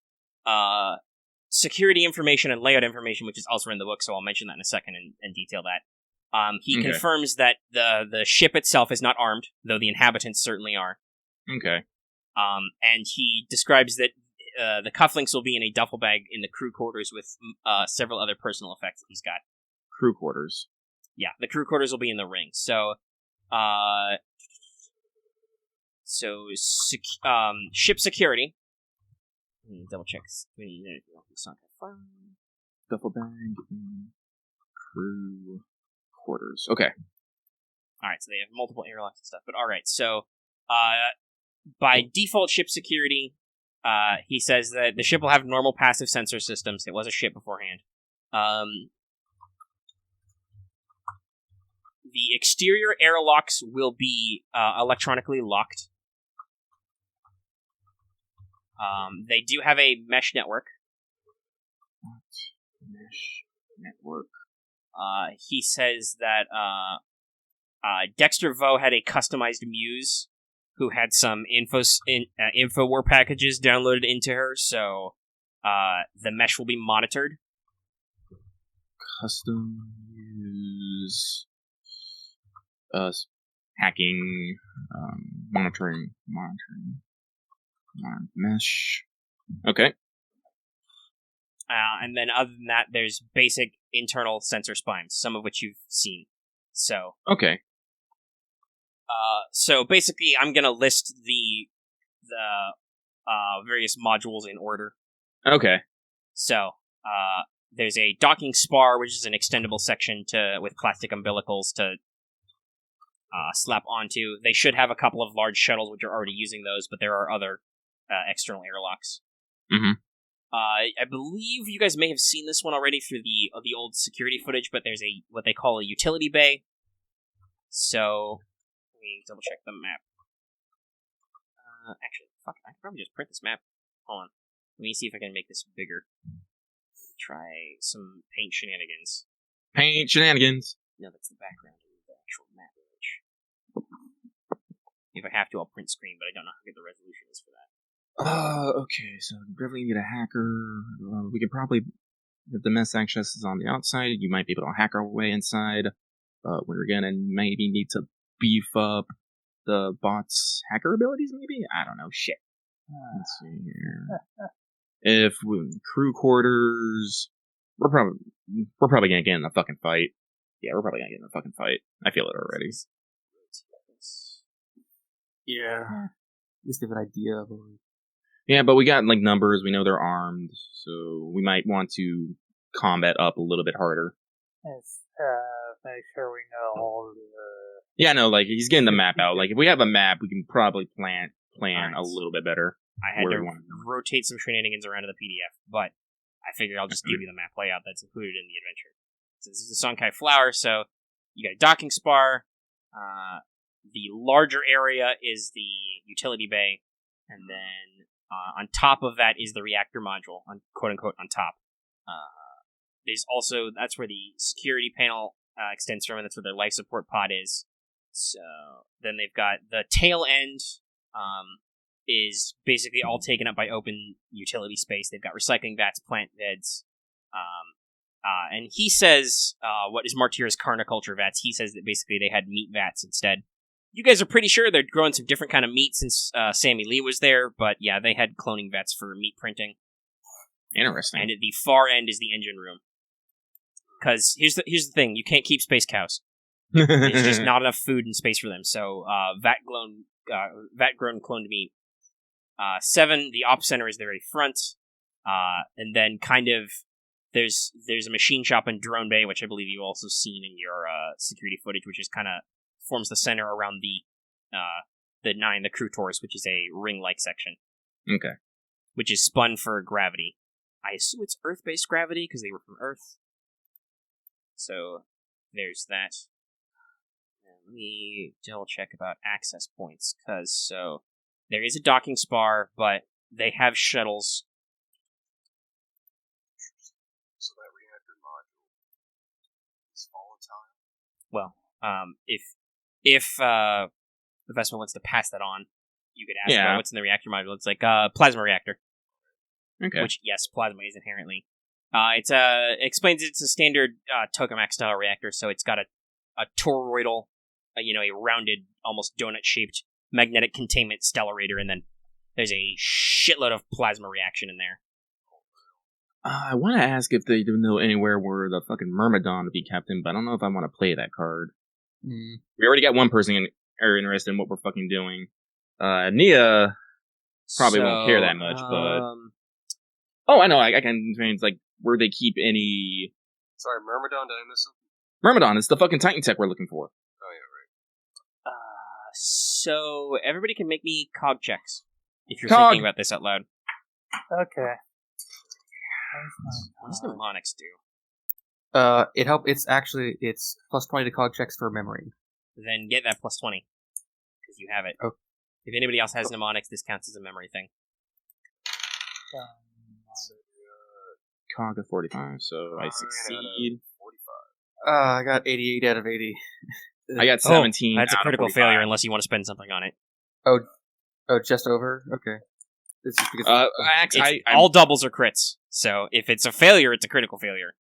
security information and layout information, which is also in the book, so I'll mention that in a second and detail that. He confirms that the ship itself is not armed, though the inhabitants certainly are. Okay. And he describes that the cufflinks will be in a duffel bag in the crew quarters with several other personal effects that he's got. Crew quarters. Yeah, the crew quarters will be in the ring. So, ship security. Double check. We need anything else. Duffel bag in crew quarters. Okay. Alright, so they have multiple airlocks and stuff. But alright, so by default ship security, he says that the ship will have normal passive sensor systems. It was a ship beforehand. The exterior airlocks will be electronically locked. They do have a mesh network. Mesh network. He says that Dexter Vo had a customized muse who had some info war packages downloaded into her, so the mesh will be monitored. Custom muse. Hacking. Monitoring. Mesh. Okay. And then other than that, there's basic internal sensor spines, some of which you've seen. So okay. So basically, I'm gonna list the various modules in order. Okay. So, there's a docking spar, which is an extendable section with plastic umbilicals to slap onto. They should have a couple of large shuttles, which are already using those, but there are other external airlocks. Mm-hmm. I believe you guys may have seen this one already through the old security footage, but there's what they call a utility bay. So, let me double check the map. Actually, fuck, I can probably just print this map. Hold on. Let me see if I can make this bigger. Try some paint shenanigans. Paint shenanigans. No, that's the background of the actual map image. If I have to, I'll print screen, but I don't know how good the resolution is for that. Okay, so definitely need a hacker. We could probably, if the mess access is on the outside, you might be able to hack our way inside. We're gonna maybe need to beef up the bot's hacker abilities, maybe? I don't know, shit. Let's see here. Crew quarters, we're probably gonna get in a fucking fight. Yeah, we're probably gonna get in a fucking fight. I feel it already. Yeah. Just give an idea of Yeah, but we got like numbers. We know they're armed, so we might want to combat up a little bit harder. Let's make sure we know all the... Yeah, no, like he's getting the map out. Like if we have a map, we can probably plan Right. a little bit better. I had where to we wanna go. rotate some shenanigans around in the PDF, but I figured I'll just give you the map layout that's included in the adventure. So this is the Song Cai Flower, so you got a docking spar. The larger area is the utility bay, and then on top of that is the reactor module, quote-unquote, on top. There's also, that's where the security panel extends from, and that's where their life support pod is. So then they've got the tail end is basically all taken up by open utility space. They've got recycling vats, plant beds, and he says, what is Martyr's carniculture vats? He says that basically they had meat vats instead. You guys are pretty sure they're growing some different kind of meat since Sammy Lee was there, but yeah, they had cloning vats for meat printing. Interesting. And at the far end is the engine room. Because here's the thing, you can't keep space cows. There's just not enough food and space for them. So vat-grown cloned meat. 7, the op center is the very front, and then kind of there's a machine shop and drone bay, which I believe you've also seen in your security footage, which is kind of forms the center around the 9, the crew torus, which is a ring-like section. Okay. Which is spun for gravity. I assume it's Earth-based gravity because they were from Earth. So there's that. Let me double check about access points, so there is a docking spar, but they have shuttles. So that reactor module is volatile. Well, if Vesper wants to pass that on, you could ask about what's in the reactor module. It's like plasma reactor. Okay. Which, yes, plasma is inherently. It explains it's a standard tokamak style reactor, so it's got a toroidal, a rounded, almost donut-shaped magnetic containment stellarator, and then there's a shitload of plasma reaction in there. I want to ask if they know anywhere where the fucking Myrmidon would be kept in, but I don't know if I want to play that card. We already got one person interested in what we're fucking doing. Nia probably won't care that much, but... Oh, I know, I can change, like, where they keep any... Sorry, Myrmidon, did I miss something? Myrmidon, it's the fucking Titan tech we're looking for. Oh, yeah, right. So everybody can make me cog checks, if you're Cog. thinking about this out loud. Okay. What does mnemonics do? It's plus 20 to cog checks for memory. Then get that plus 20, because you have it. Oh. If anybody else has mnemonics, this counts as a memory thing. Cog of 45, so I succeed. 45. I got 88 out of 80. I got 17 That's a out of critical 45. failure unless you want to spend something on it. Oh, just over? Okay. It's just because... All doubles are crits, so if it's a failure, it's a critical failure.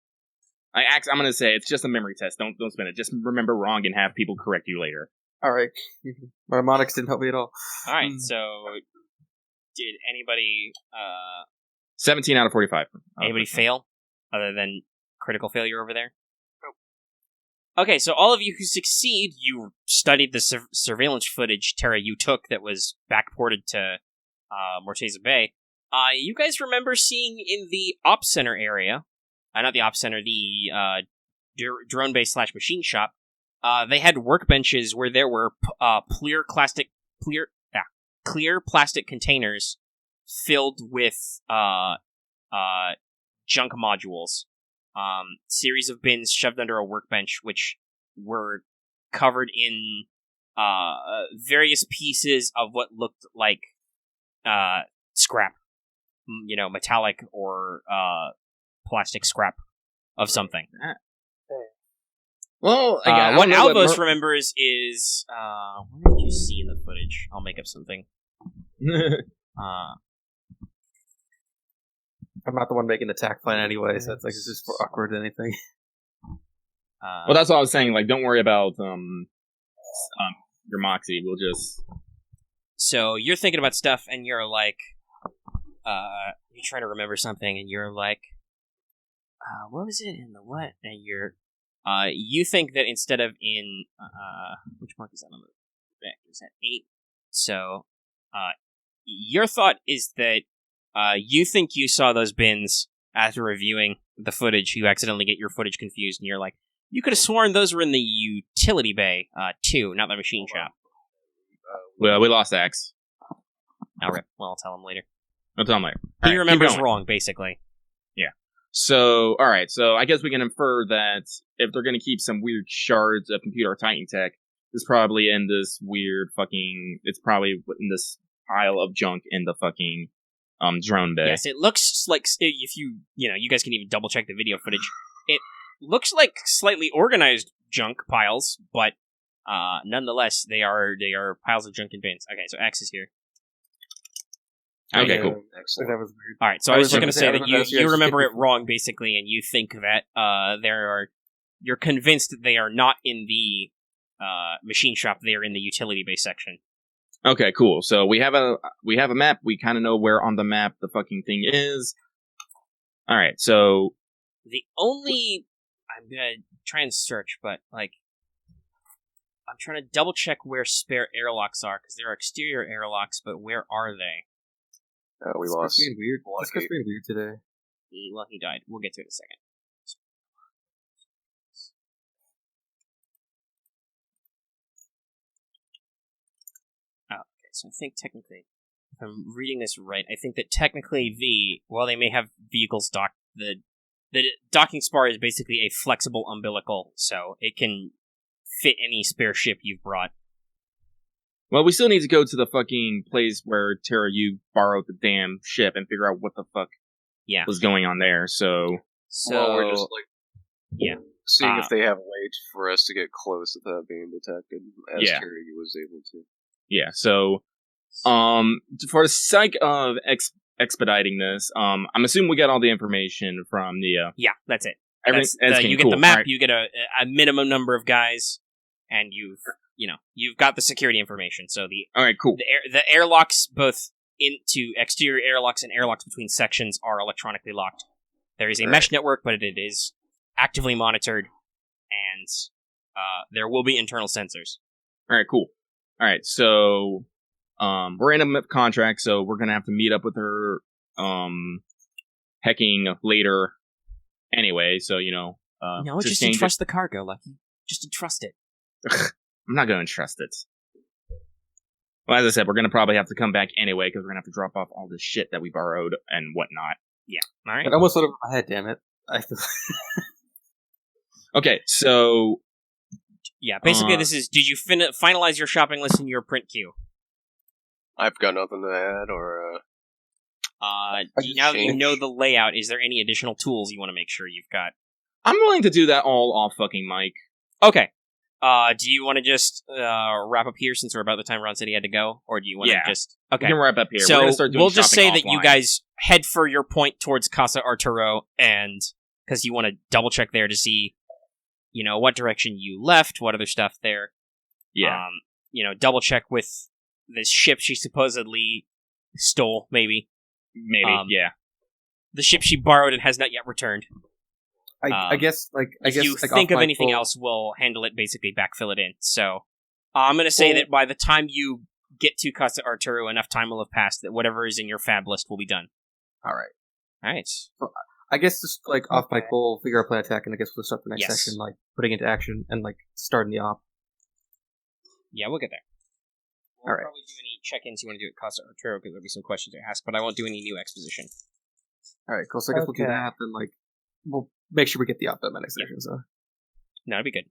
I'm gonna say it's just a memory test. Don't spin it. Just remember wrong and have people correct you later. Alright. My mnemonics didn't help me at all. Alright, so did anybody 17 out of 45. fail other than critical failure over there? Okay, so all of you who succeed, you studied the surveillance footage, Terra, you took that was backported to Morteza Bay. You guys remember seeing in the Ops Center area, not the Ops Center, the drone base / machine shop, they had workbenches where there were clear plastic containers filled with junk modules. Series of bins shoved under a workbench, which were covered in various pieces of what looked like scrap, metallic or plastic scrap of something. Well, what Alvos remembers is where did you see in the footage? I'll make up something. I'm not the one making the attack plan anyway, so it's just for awkward anything. Well, that's what I was saying. Like, don't worry about your Moxie. We'll just. So you're thinking about stuff, and you're like, you're trying to remember something, and you're like, what was it in the what? And you're, you think that instead of in, which mark is that on the back? Is that 8? So, your thought is that, you think you saw those bins after reviewing the footage. You accidentally get your footage confused, and you're like, you could have sworn those were in the utility bay, too, not the machine shop. Well, we lost X. I'll rip. Well, I'll tell him later. I'll tell him later. He remembers wrong, basically. Yeah. So, alright, so I guess we can infer that if they're gonna keep some weird shards of computer Titan tech, it's probably in this weird fucking, it's probably in this pile of junk in the fucking drone bay. Yes, it looks like, if you guys can even double check the video footage, it looks like slightly organized junk piles, but nonetheless, they are piles of junk and bins. Okay, so X is here. Okay, cool. Excellent. That was weird. All right, so I was just going to say that you you remember it wrong, basically, and you think that you're convinced that they are not in the machine shop; they are in the utility base section. Okay, cool. So we have a map. We kind of know where on the map the fucking thing is. All right, so the only I'm gonna try and search, but like I'm trying to double check where spare airlocks are because there are exterior airlocks, but where are they? We lost. Being weird. It's just being weird today. He died. We'll get to it in a second. So I think technically, if I'm reading this right, I think that technically while they may have vehicles docked, the docking spar is basically a flexible umbilical, so it can fit any spare ship you've brought. well, we still need to go to the fucking place where Tara, you borrowed the damn ship and figure out what the fuck was going on there. So Well, we're just seeing Uh, if they have a way for us to get close without being detected, as Yeah. Terry was able to. yeah, so for the sake of expediting this, I'm assuming we got all the information from Nia. Yeah, that's it. Everything, You get the map, you get a minimum number of guys, and you've got the security information. So All right, cool. the airlocks, both into exterior airlocks and airlocks between sections, are electronically locked. There is a mesh network, but it is actively monitored, and there will be internal sensors. All right, cool. All right, so we're in a contract, so we're gonna have to meet up with her hecking later anyway. So No, just entrust the cargo, Lucky. Just entrust it. I'm not gonna trust it. Well, as I said, we're gonna probably have to come back anyway because we're gonna have to drop off all this shit that we borrowed and whatnot. Yeah. All right. It almost went over my head, damn it. Okay, so Yeah. Basically, this is. Did you finalize your shopping list in your print queue? I've got nothing to add, or Now that you know the layout, is there any additional tools you want to make sure you've got? I'm willing to do that all off fucking mic. Okay. Do you want to just wrap up here since we're about the time Ron said he had to go, or do you want to just? Okay. We can wrap up here. So we're gonna start doing we'll just say shopping that you offline. guys head for your point towards Casa Arturo, and because you want to double check there to see, what direction you left, what other stuff there. Yeah. Double check with this ship she supposedly stole, maybe. Yeah. The ship she borrowed and has not yet returned. I guess If you think of anything else, we'll handle it, basically backfill it in. So I'm going to say that by the time you get to Casa Arturo, enough time will have passed that whatever is in your fab list will be done. All right. All right. I guess just like off mic, we'll figure out plan attack, and I guess we'll start the next Yes. session, like putting into action and like starting the op. Yeah, we'll get there. We'll All right. probably do any check-ins you want to do at Casa Arturo because there'll be some questions to ask, but I won't do any new exposition. All right, cool. So I guess we'll do Okay. that. Then like we'll make sure we get the op done by next session. So No, it'd be good.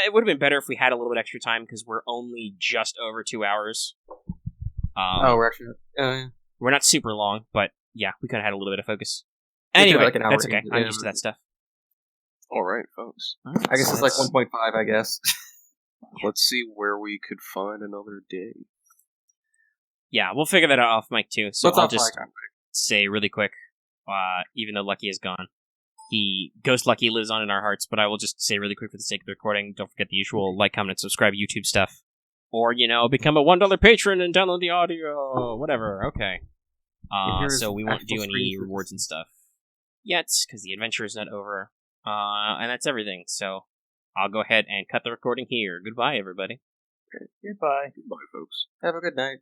It would have been better if we had a little bit extra time because we're only just over 2 hours. we're actually We're not super long, but yeah, we could have had a little bit of focus. We could have Anyway, like an hour that's okay. in, I'm yeah. used to that stuff. All right, folks. I guess it's like 1.5. I guess. Let's see where we could find another day. Yeah, we'll figure that out off mic too. So Let's I'll off just mic. say really quick, even though Lucky is gone, Ghost Lucky lives on in our hearts, but I will just say really quick for the sake of the recording, don't forget the usual like, comment, and subscribe YouTube stuff. Or, become a $1 patron and download the audio, whatever, okay. So we won't do any rewards and stuff yet, because the adventure is not over. And that's everything, so I'll go ahead and cut the recording here. Goodbye, everybody. Goodbye. Goodbye, folks. Have a good night.